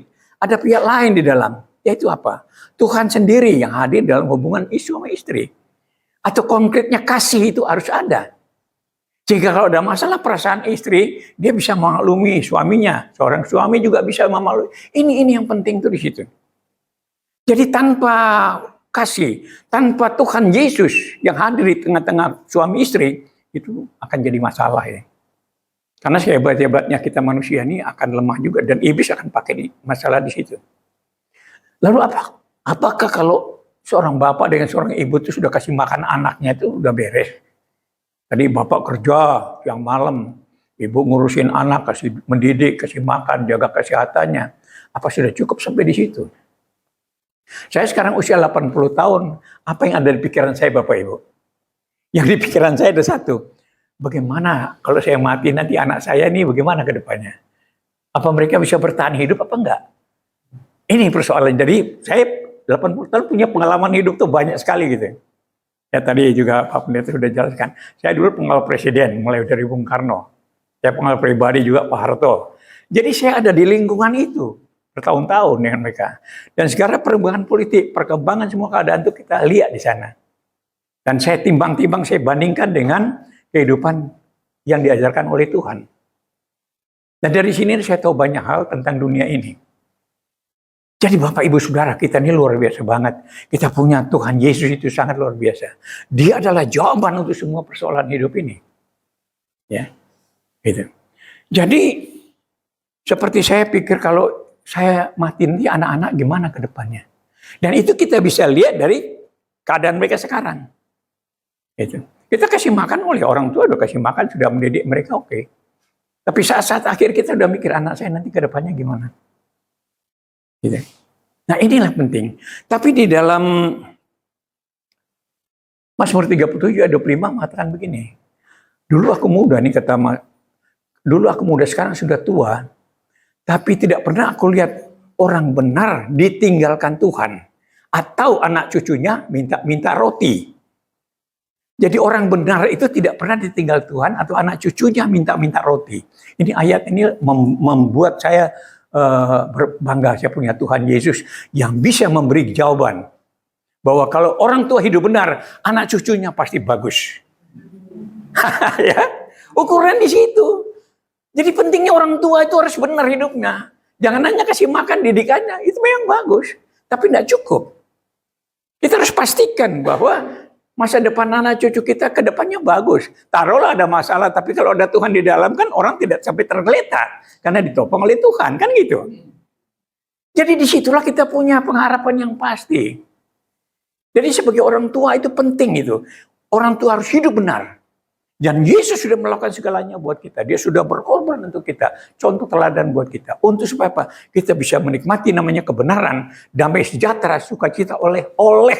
ada pihak lain di dalam. Yaitu apa? Tuhan sendiri yang hadir dalam hubungan suami istri. Atau konkretnya kasih itu harus ada. Jika kalau ada masalah perasaan istri, dia bisa memaklumi suaminya. Seorang suami juga bisa memaklumi. Ini yang penting tuh di situ. Jadi tanpa kasih, tanpa Tuhan Yesus yang hadir di tengah-tengah suami istri, itu akan jadi masalah ya. Karena sehebat-hebatnya kita manusia ini akan lemah juga, dan iblis akan pakai masalah di situ. Lalu apakah kalau seorang bapak dengan seorang ibu itu sudah kasih makan anaknya itu udah beres? Tadi bapak kerja yang malam, ibu ngurusin anak, kasih mendidik, kasih makan, jaga kesehatannya. Apa sudah cukup sampai di situ? Saya sekarang usia 80 tahun, apa yang ada di pikiran saya Bapak Ibu? Yang di pikiran saya ada satu, bagaimana kalau saya mati nanti anak saya ini bagaimana ke depannya? Apa mereka bisa bertahan hidup apa enggak? Ini persoalan. Jadi saya 80 tahun punya pengalaman hidup tuh banyak sekali gitu. Ya tadi juga Pak Pendeta sudah jelaskan. Saya dulu pengawal presiden mulai dari Bung Karno. Saya pengawal pribadi juga Pak Harto. Jadi saya ada di lingkungan itu bertahun-tahun dengan mereka. Dan sekarang perkembangan politik, perkembangan semua keadaan itu kita lihat di sana. Dan saya timbang-timbang, saya bandingkan dengan kehidupan yang diajarkan oleh Tuhan. Dan dari sini saya tahu banyak hal tentang dunia ini. Jadi Bapak Ibu Saudara, kita ini luar biasa banget. Kita punya Tuhan Yesus itu sangat luar biasa. Dia adalah jawaban untuk semua persoalan hidup ini. Ya, gitu. Jadi seperti saya pikir kalau saya mati nanti anak-anak gimana ke depannya. Dan itu kita bisa lihat dari keadaan mereka sekarang. Gitu. Kita kasih makan oleh orang tua, udah kasih makan, sudah mendidik mereka oke. Tapi saat-saat akhir kita udah mikir anak saya nanti ke depannya gimana. Gitu. Nah inilah penting. Tapi di dalam Mazmur 37 ayat 25 mengatakan begini. Dulu aku muda nih dulu aku muda sekarang sudah tua. Tapi tidak pernah aku lihat orang benar ditinggalkan Tuhan. Atau anak cucunya minta roti. Jadi orang benar itu tidak pernah ditinggal Tuhan atau anak cucunya minta roti. Ini ayat ini membuat saya berbangga, saya punya Tuhan Yesus yang bisa memberi jawaban bahwa kalau orang tua hidup benar, anak cucunya pasti bagus. Ya, ukuran di situ. Jadi pentingnya orang tua itu harus benar hidupnya. Jangan hanya kasih makan didikannya, itu memang bagus, tapi tidak cukup. Kita harus pastikan bahwa masa depan anak cucu kita ke depannya bagus. Taruhlah ada masalah, tapi kalau ada Tuhan di dalam kan orang tidak sampai tergeletak. Karena ditopang oleh Tuhan, kan gitu. Jadi disitulah kita punya pengharapan yang pasti. Jadi sebagai orang tua itu penting itu. Orang tua harus hidup benar. Dan Yesus sudah melakukan segalanya buat kita. Dia sudah berkorban untuk kita. Contoh teladan buat kita. Untuk supaya apa? Kita bisa menikmati namanya kebenaran, damai sejahtera, sukacita oleh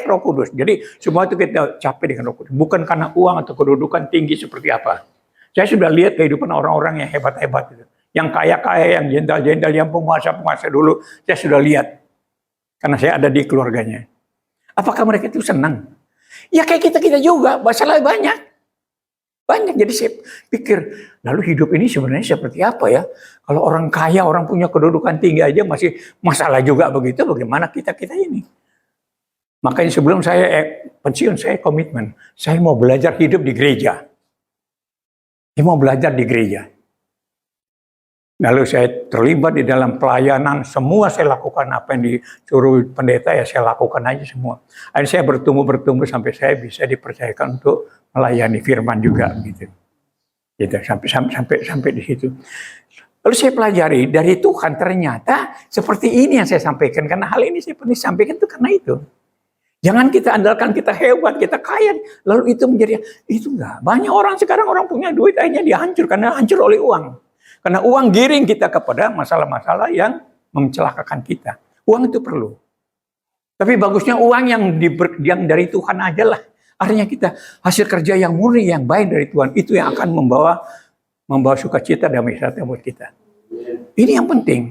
Roh Kudus. Jadi semua itu kita capai dengan Roh Kudus. Bukan karena uang atau kedudukan tinggi seperti apa. Saya sudah lihat kehidupan orang-orang yang hebat-hebat itu. Yang kaya-kaya, yang jenderal-jenderal, yang penguasa-penguasa dulu. Saya sudah lihat. Karena saya ada di keluarganya. Apakah mereka itu senang? Ya kayak kita-kita juga. Masalahnya banyak. Banyak, jadi saya pikir, lalu hidup ini sebenarnya seperti apa ya? Kalau orang kaya, orang punya kedudukan tinggi aja masih masalah juga begitu, bagaimana kita-kita ini? Makanya sebelum saya pensiun, saya komitmen. Saya mau belajar hidup di gereja. Saya mau belajar di gereja. Lalu saya terlibat di dalam pelayanan, semua saya lakukan apa yang disuruh pendeta ya saya lakukan aja semua. Akhirnya saya bertumbuh sampai saya bisa dipercayakan untuk melayani firman juga gitu. Gitu sampai di situ. Lalu saya pelajari dari Tuhan ternyata seperti ini yang saya sampaikan karena hal ini saya pernah sampaikan itu karena itu. Jangan kita andalkan kita hebat, kita kaya, lalu itu menjadi itu enggak. Banyak orang sekarang orang punya duit akhirnya dihancur karena hancur oleh uang. Karena uang giring kita kepada masalah-masalah yang mencelakakan kita. Uang itu perlu. Tapi bagusnya uang yang dari Tuhan aja lah. Artinya kita hasil kerja yang murni, yang baik dari Tuhan, itu yang akan membawa sukacita dan sejahtera buat kita. Ini yang penting.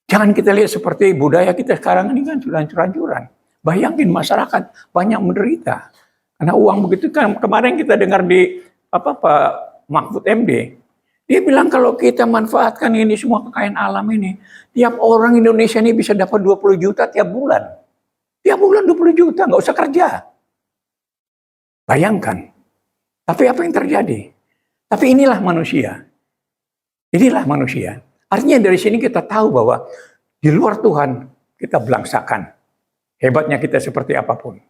Jangan kita lihat seperti budaya kita sekarang ini kan sudah hancur-hancuran. Bayangin masyarakat banyak menderita. Karena uang begitu kan. Kemarin kita dengar di Pak Mahfud MD, dia bilang kalau kita manfaatkan ini semua kekayaan alam ini, tiap orang Indonesia ini bisa dapat 20 juta tiap bulan. Tiap bulan 20 juta, nggak usah kerja. Bayangkan. Tapi apa yang terjadi? Tapi inilah manusia. Inilah manusia. Artinya dari sini kita tahu bahwa di luar Tuhan kita belangsakan. Hebatnya kita seperti apapun.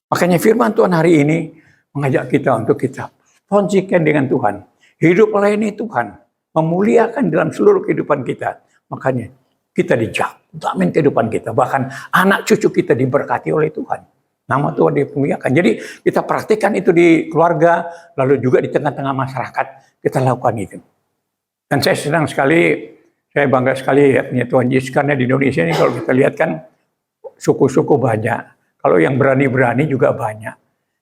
Makanya firman Tuhan hari ini mengajak kita untuk kita konsisten dengan Tuhan. Hidup melayani Tuhan. Memuliakan dalam seluruh kehidupan kita. Makanya kita dijamin kehidupan kita. Bahkan anak cucu kita diberkati oleh Tuhan. Nama Tuhan dimuliakan. Jadi kita praktikkan itu di keluarga, lalu juga di tengah-tengah masyarakat kita lakukan itu. Dan saya senang sekali, saya bangga sekali ya punya Tuhan Yesus, karena di Indonesia ini kalau kita lihat kan suku-suku banyak. Kalau yang berani-berani juga banyak.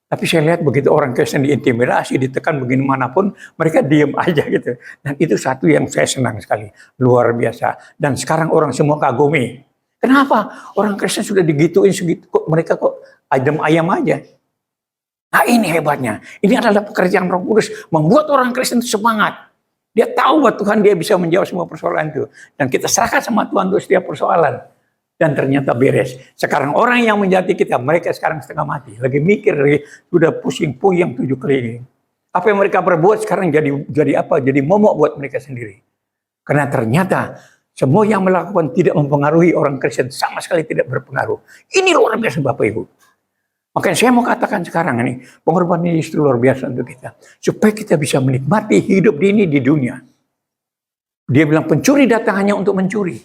Tapi saya lihat begitu orang Kristen diintimidasi, ditekan bagaimanapun, mereka diem aja gitu. Dan itu satu yang saya senang sekali, luar biasa. Dan sekarang orang semua kagumi. Kenapa? Orang Kristen sudah digituin segitu, kok mereka kok ayam aja. Nah ini hebatnya. Ini adalah pekerjaan Roh Kudus, membuat orang Kristen itu semangat. Dia tahu bahwa Tuhan dia bisa menjawab semua persoalan itu. Dan kita serahkan sama Tuhan untuk setiap persoalan. Dan ternyata beres. Sekarang orang yang menjati kita, mereka sekarang setengah mati. Lagi mikir, sudah pusing-puyeng 7 keliling. Apa yang mereka perbuat sekarang jadi apa? Jadi momok buat mereka sendiri. Karena ternyata semua yang melakukan tidak mempengaruhi orang Kristen, sama sekali tidak berpengaruh. Ini luar biasa Bapak Ibu. Makanya saya mau katakan sekarang ini, pengorbanan Yesus luar biasa untuk kita. Supaya kita bisa menikmati hidup di dunia. Dia bilang pencuri datang hanya untuk mencuri.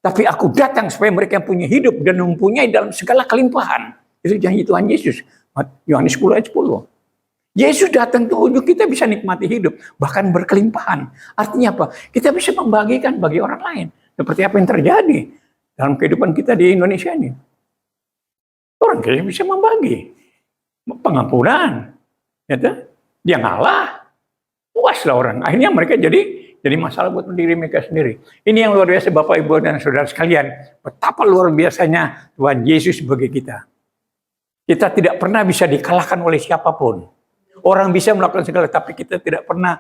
Tapi aku datang supaya mereka punya hidup dan mempunyai dalam segala kelimpahan. Itu janji Tuhan Yesus. Yohanes 10 ayat 10. Yesus datang untuk kita bisa nikmati hidup, bahkan berkelimpahan. Artinya apa? Kita bisa membagikan bagi orang lain. Seperti apa yang terjadi dalam kehidupan kita di Indonesia ini. Orang kaya bisa membagi pengampunan, ya, dia ngalah, puaslah orang. Akhirnya mereka jadi masalah buat diri mereka sendiri. Ini yang luar biasa Bapak Ibu dan Saudara sekalian. Betapa luar biasanya Tuhan Yesus bagi kita. Kita tidak pernah bisa dikalahkan oleh siapapun. Orang bisa melakukan segala, tapi kita tidak pernah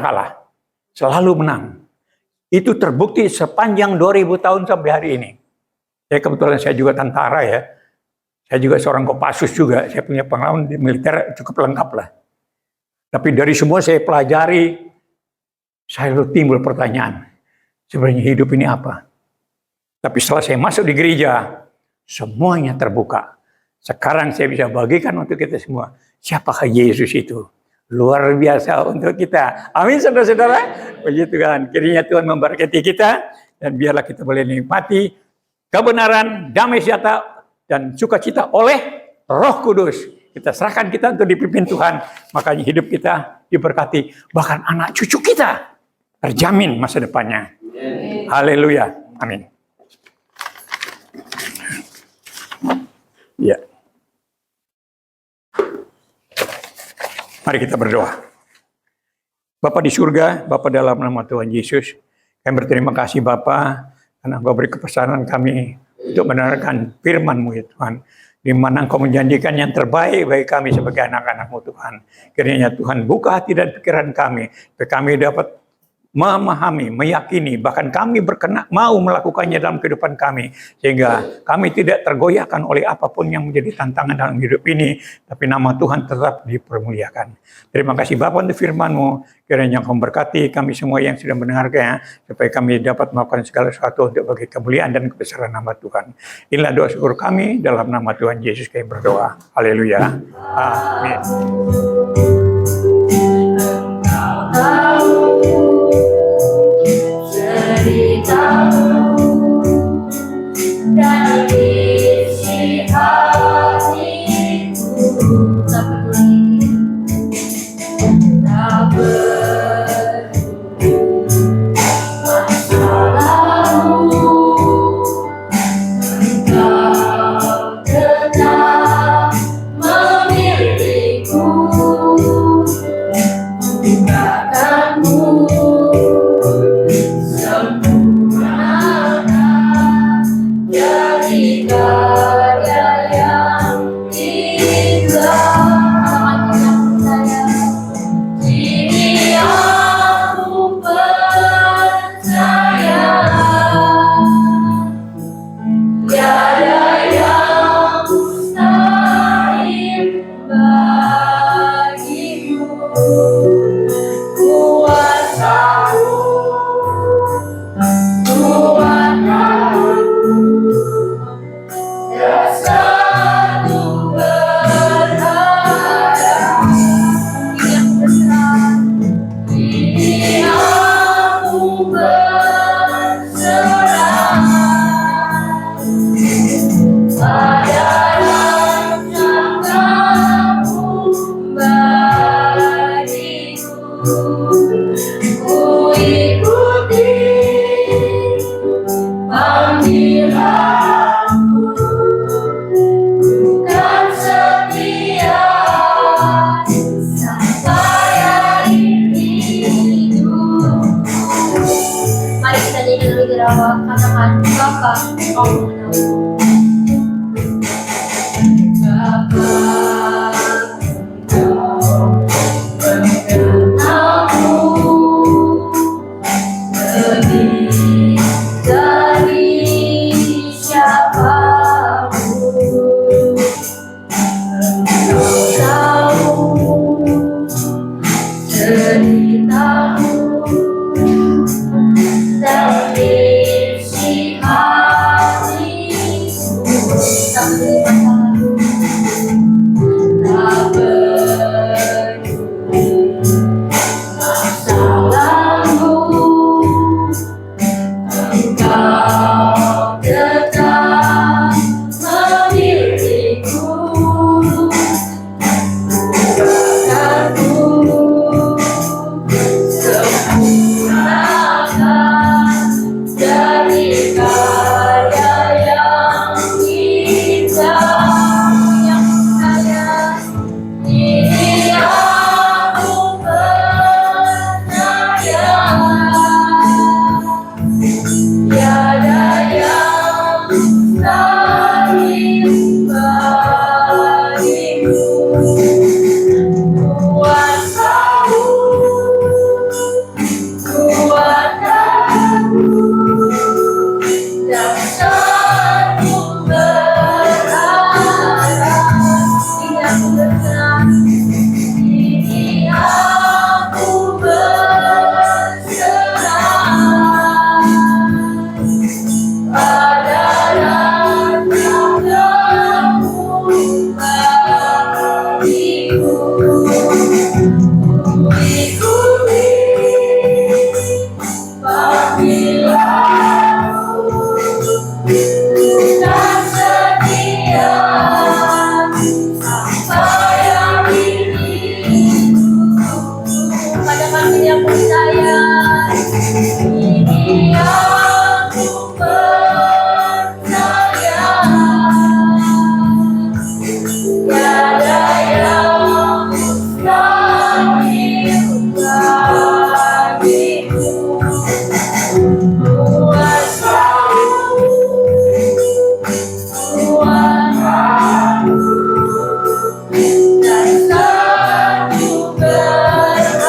kalah. Selalu menang. Itu terbukti sepanjang 2000 tahun sampai hari ini. Kebetulan saya juga tentara ya. Saya juga seorang Kopassus juga. Saya punya pengalaman di militer cukup lengkap lah. Tapi dari semua saya pelajari, saya lalu timbul pertanyaan. Sebenarnya hidup ini apa? Tapi setelah saya masuk di gereja, semuanya terbuka. Sekarang saya bisa bagikan untuk kita semua. Siapakah Yesus itu? Luar biasa untuk kita. Amin saudara-saudara. Puji Tuhan. Kiranya Tuhan memberkati kita. Dan biarlah kita boleh nikmati kebenaran, damai sejahtera, dan sukacita oleh Roh Kudus. Kita serahkan kita untuk dipimpin Tuhan. Makanya hidup kita diberkati. Bahkan anak cucu kita terjamin masa depannya. Haleluya. Amin. Ya. Mari kita berdoa. Bapa di surga, Bapa dalam nama Tuhan Yesus, kami berterima kasih Bapa karena Engkau beri kepesanan kami untuk mendengarkan firman-Mu ya Tuhan. Di mana Engkau menjanjikan yang terbaik bagi kami sebagai anak-anak-Mu Tuhan. Kiranya Tuhan buka hati dan pikiran kami, supaya kami dapat memahami, meyakini, bahkan kami mau melakukannya dalam kehidupan kami. Sehingga kami tidak tergoyahkan oleh apapun yang menjadi tantangan dalam hidup ini. Tapi nama Tuhan tetap dipermuliakan. Terima kasih Bapa untuk firman-Mu. Kiranya Engkau memberkati kami semua yang sudah mendengarkannya. Supaya kami dapat melakukan segala sesuatu untuk bagi kemuliaan dan kebesaran nama Tuhan. Inilah doa syukur kami dalam nama Tuhan Yesus kami berdoa. Haleluya. Amin. Dan isi hatiku tak peduli masa lalu, karya yang indah. Kini aku percaya tiada yang mustahil bagimu. Kuasamu, kuasamu, dan selalu berharap. Kini aku berserah pada rancanganmu bagiku. Ku ikuti panggilanmu, bukan setia sampai akhir hidup. Mari kita nyanyi dulu dirawat, katakan Bapa, Engkau mengenalku. Bapa, Engkau mengenalku lebih dari siapapun. Engkau tahu ceritamu dan isi hatiku. Tak peduli masalahmu, Engkau tetap memilikiku. Bukanku sempurnakan dari karya yang indah. Yang saya ini aku percaya tiada yang mustahil bagimu. Kuasamu, kuasamu, dan selalu berharap. Kini aku berserah, kini aku berserah pada rancanganmu bagiku. Ku ikuti panggilanmu, bukan setia sampai akhir hidup. Pada kami yang percaya, ini aku percaya tiada yang mustahil bagiku. Kuasamu, kuasamu, dan selalu berharap.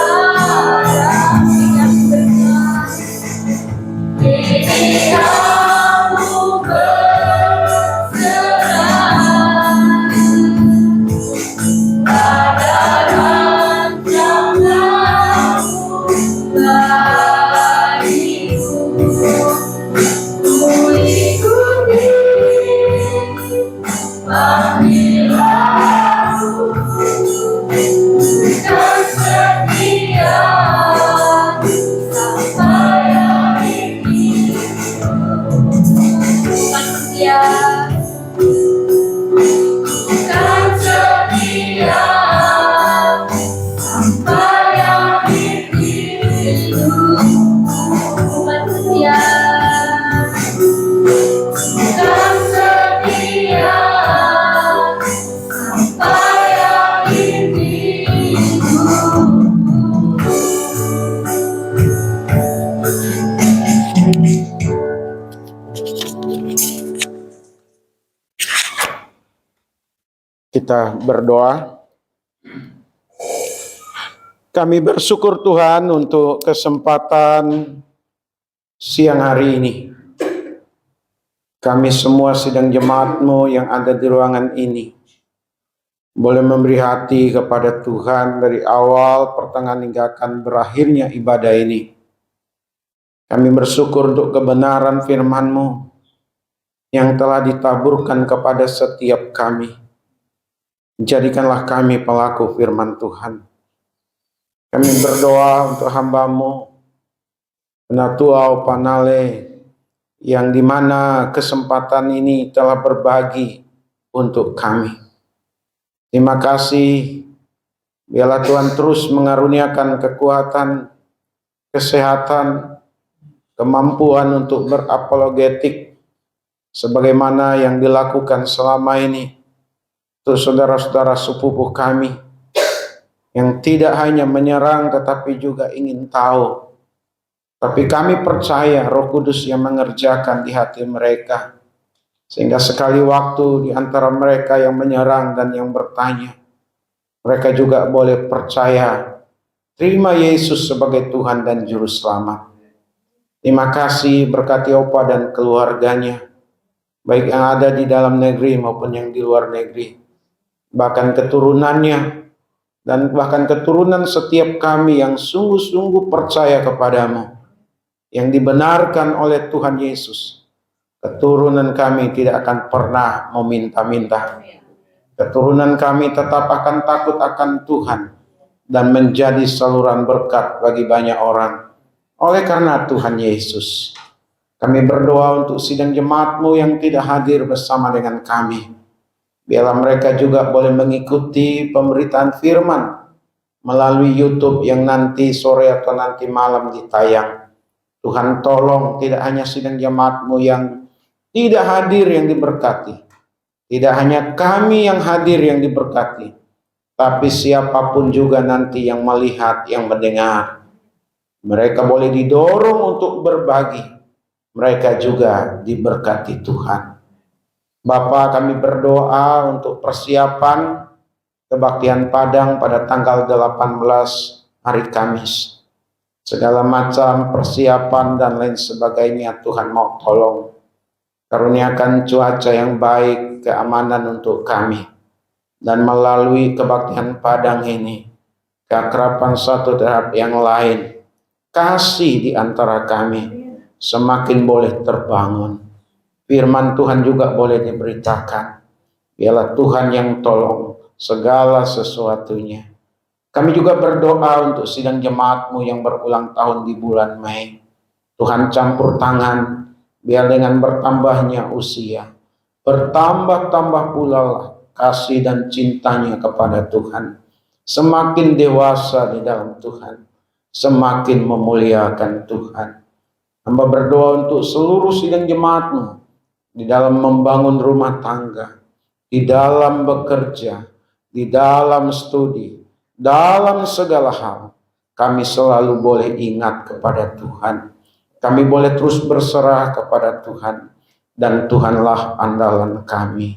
Kini aku berserah pada rancanganmu bagiku. Ku ikuti panggilanmu, bukan setia sampai akhir hidup. Bukan setia, bukan setia sampai akhir hidup. Bukan setia, bukan setia sampai akhir hidup. Kita berdoa. Kami bersyukur Tuhan untuk kesempatan siang hari ini. Kami semua sidang jemaat-Mu yang ada di ruangan ini boleh memberi hati kepada Tuhan dari awal, pertengahan hingga akan berakhirnya ibadah ini. Kami bersyukur untuk kebenaran firman-Mu yang telah ditaburkan kepada setiap kami. Jadikanlah kami pelaku firman Tuhan. Kami berdoa untuk hamba-Mu, Penatua Panale, yang dimana kesempatan ini telah berbagi untuk kami. Terima kasih, biarlah Tuhan terus mengaruniakan kekuatan, kesehatan, kemampuan untuk berapologetik, sebagaimana yang dilakukan selama ini, untuk saudara-saudara sepupu kami, yang tidak hanya menyerang tetapi juga ingin tahu. Tapi kami percaya Roh Kudus yang mengerjakan di hati mereka. Sehingga sekali waktu di antara mereka yang menyerang dan yang bertanya, mereka juga boleh percaya, terima Yesus sebagai Tuhan dan Juru Selamat. Terima kasih, berkati Opa dan keluarganya, baik yang ada di dalam negeri maupun yang di luar negeri. Bahkan keturunannya, dan bahkan keturunan setiap kami yang sungguh-sungguh percaya kepadamu, yang dibenarkan oleh Tuhan Yesus. Keturunan kami tidak akan pernah meminta-minta. Keturunan kami tetap akan takut akan Tuhan dan menjadi saluran berkat bagi banyak orang. Oleh karena Tuhan Yesus, kami berdoa untuk sidang jemaat-Mu yang tidak hadir bersama dengan kami. Biarlah mereka juga boleh mengikuti pemberitaan firman melalui YouTube yang nanti sore atau nanti malam ditayang. Tuhan tolong tidak hanya sidang jemaat-Mu yang tidak hadir yang diberkati. Tidak hanya kami yang hadir yang diberkati. Tapi siapapun juga nanti yang melihat, yang mendengar. Mereka boleh didorong untuk berbagi. Mereka juga diberkati Tuhan. Bapa, kami berdoa untuk persiapan kebaktian Padang pada tanggal 18 hari Kamis. Segala macam persiapan dan lain sebagainya Tuhan mau tolong. Karuniakan cuaca yang baik, keamanan untuk kami. Dan melalui kebaktian Padang ini, keakraban satu terhadap yang lain, kasih di antara kami semakin boleh terbangun. Firman Tuhan juga boleh diberitakan. Biarlah Tuhan yang tolong segala sesuatunya. Kami juga berdoa untuk sidang jemaat-Mu yang berulang tahun di bulan Mei. Tuhan campur tangan, biar dengan bertambahnya usia, bertambah-tambah pula kasih dan cintanya kepada Tuhan. Semakin dewasa di dalam Tuhan, semakin memuliakan Tuhan. Hamba berdoa untuk seluruh sidang jemaat-Mu di dalam membangun rumah tangga, di dalam bekerja, di dalam studi, dalam segala hal. Kami selalu boleh ingat kepada Tuhan. Kami boleh terus berserah kepada Tuhan. Dan Tuhanlah andalan kami.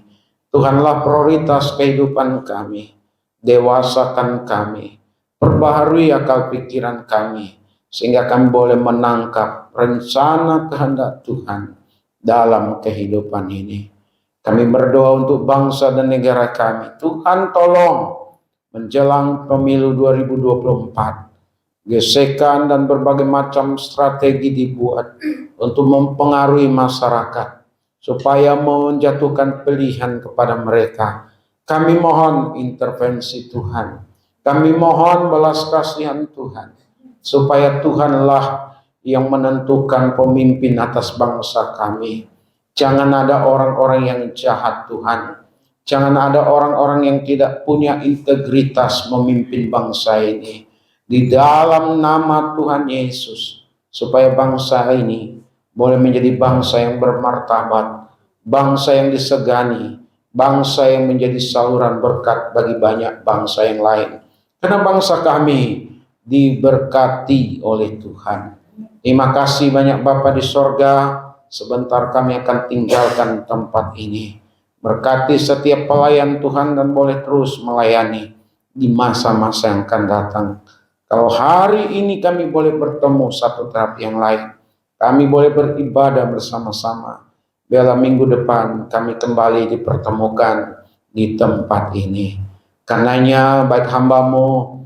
Tuhanlah prioritas kehidupan kami. Dewasakan kami. Perbaharui akal pikiran kami. Sehingga kami boleh menangkap rencana kehendak Tuhan dalam kehidupan ini. Kami berdoa untuk bangsa dan negara kami. Tuhan tolong menjelang pemilu 2024. Gesekan dan berbagai macam strategi dibuat untuk mempengaruhi masyarakat supaya menjatuhkan pilihan kepada mereka. Kami mohon intervensi Tuhan. Kami mohon belas kasihan Tuhan supaya Tuhanlah yang menentukan pemimpin atas bangsa kami. Jangan ada orang-orang yang jahat Tuhan. Jangan ada orang-orang yang tidak punya integritas memimpin bangsa ini. Di dalam nama Tuhan Yesus. Supaya bangsa ini boleh menjadi bangsa yang bermartabat. Bangsa yang disegani. Bangsa yang menjadi saluran berkat bagi banyak bangsa yang lain. Karena bangsa kami diberkati oleh Tuhan. Terima kasih banyak Bapa di sorga. Sebentar kami akan tinggalkan tempat ini. Berkati setiap pelayan Tuhan dan boleh terus melayani di masa-masa yang akan datang. Kalau hari ini kami boleh bertemu satu terhadap yang lain, kami boleh beribadah bersama-sama. Biarlah minggu depan kami kembali dipertemukan di tempat ini. Karenanya baik hambamu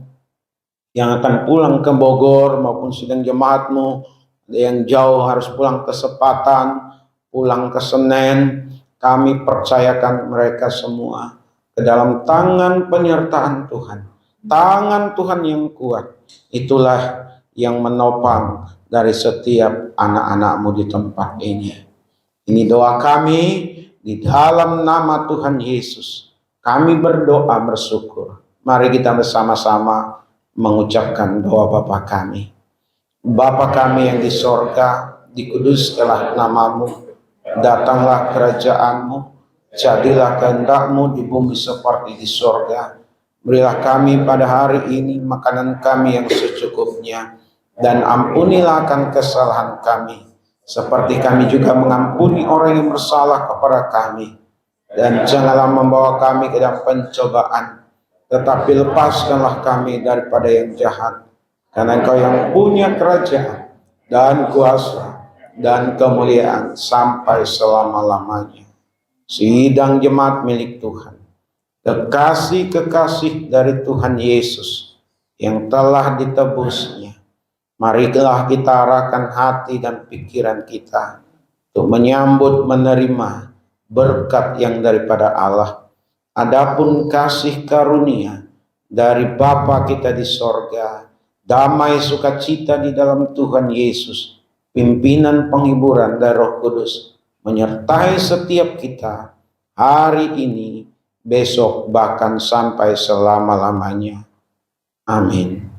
yang akan pulang ke Bogor maupun sidang jemaatmu, yang jauh harus pulang ke Sepatan, pulang ke Senen, kami percayakan mereka semua ke dalam tangan penyertaan Tuhan. Tangan Tuhan yang kuat, itulah yang menopang dari setiap anak-anakmu di tempat ini. Ini doa kami di dalam nama Tuhan Yesus. Kami berdoa bersyukur. Mari kita bersama-sama mengucapkan doa Bapa kami. Bapa kami yang di sorga, dikuduskanlah namamu. Datanglah kerajaanmu, jadilah kehendak-Mu di bumi seperti di sorga. Berilah kami pada hari ini makanan kami yang secukupnya, dan ampunilah akan kesalahan kami, seperti kami juga mengampuni orang yang bersalah kepada kami. Dan janganlah membawa kami ke dalam pencobaan, tetapi lepaskanlah kami daripada yang jahat. Karena Engkau yang punya kerajaan dan kuasa dan kemuliaan sampai selama-lamanya. Sidang jemaat milik Tuhan, kekasih-kekasih dari Tuhan Yesus yang telah ditebusnya, marilah kita arahkan hati dan pikiran kita untuk menyambut menerima berkat yang daripada Allah. Adapun kasih karunia dari Bapa kita di sorga, damai sukacita di dalam Tuhan Yesus, pimpinan penghiburan dari Roh Kudus menyertai setiap kita hari ini, besok, bahkan sampai selama-lamanya. Amin.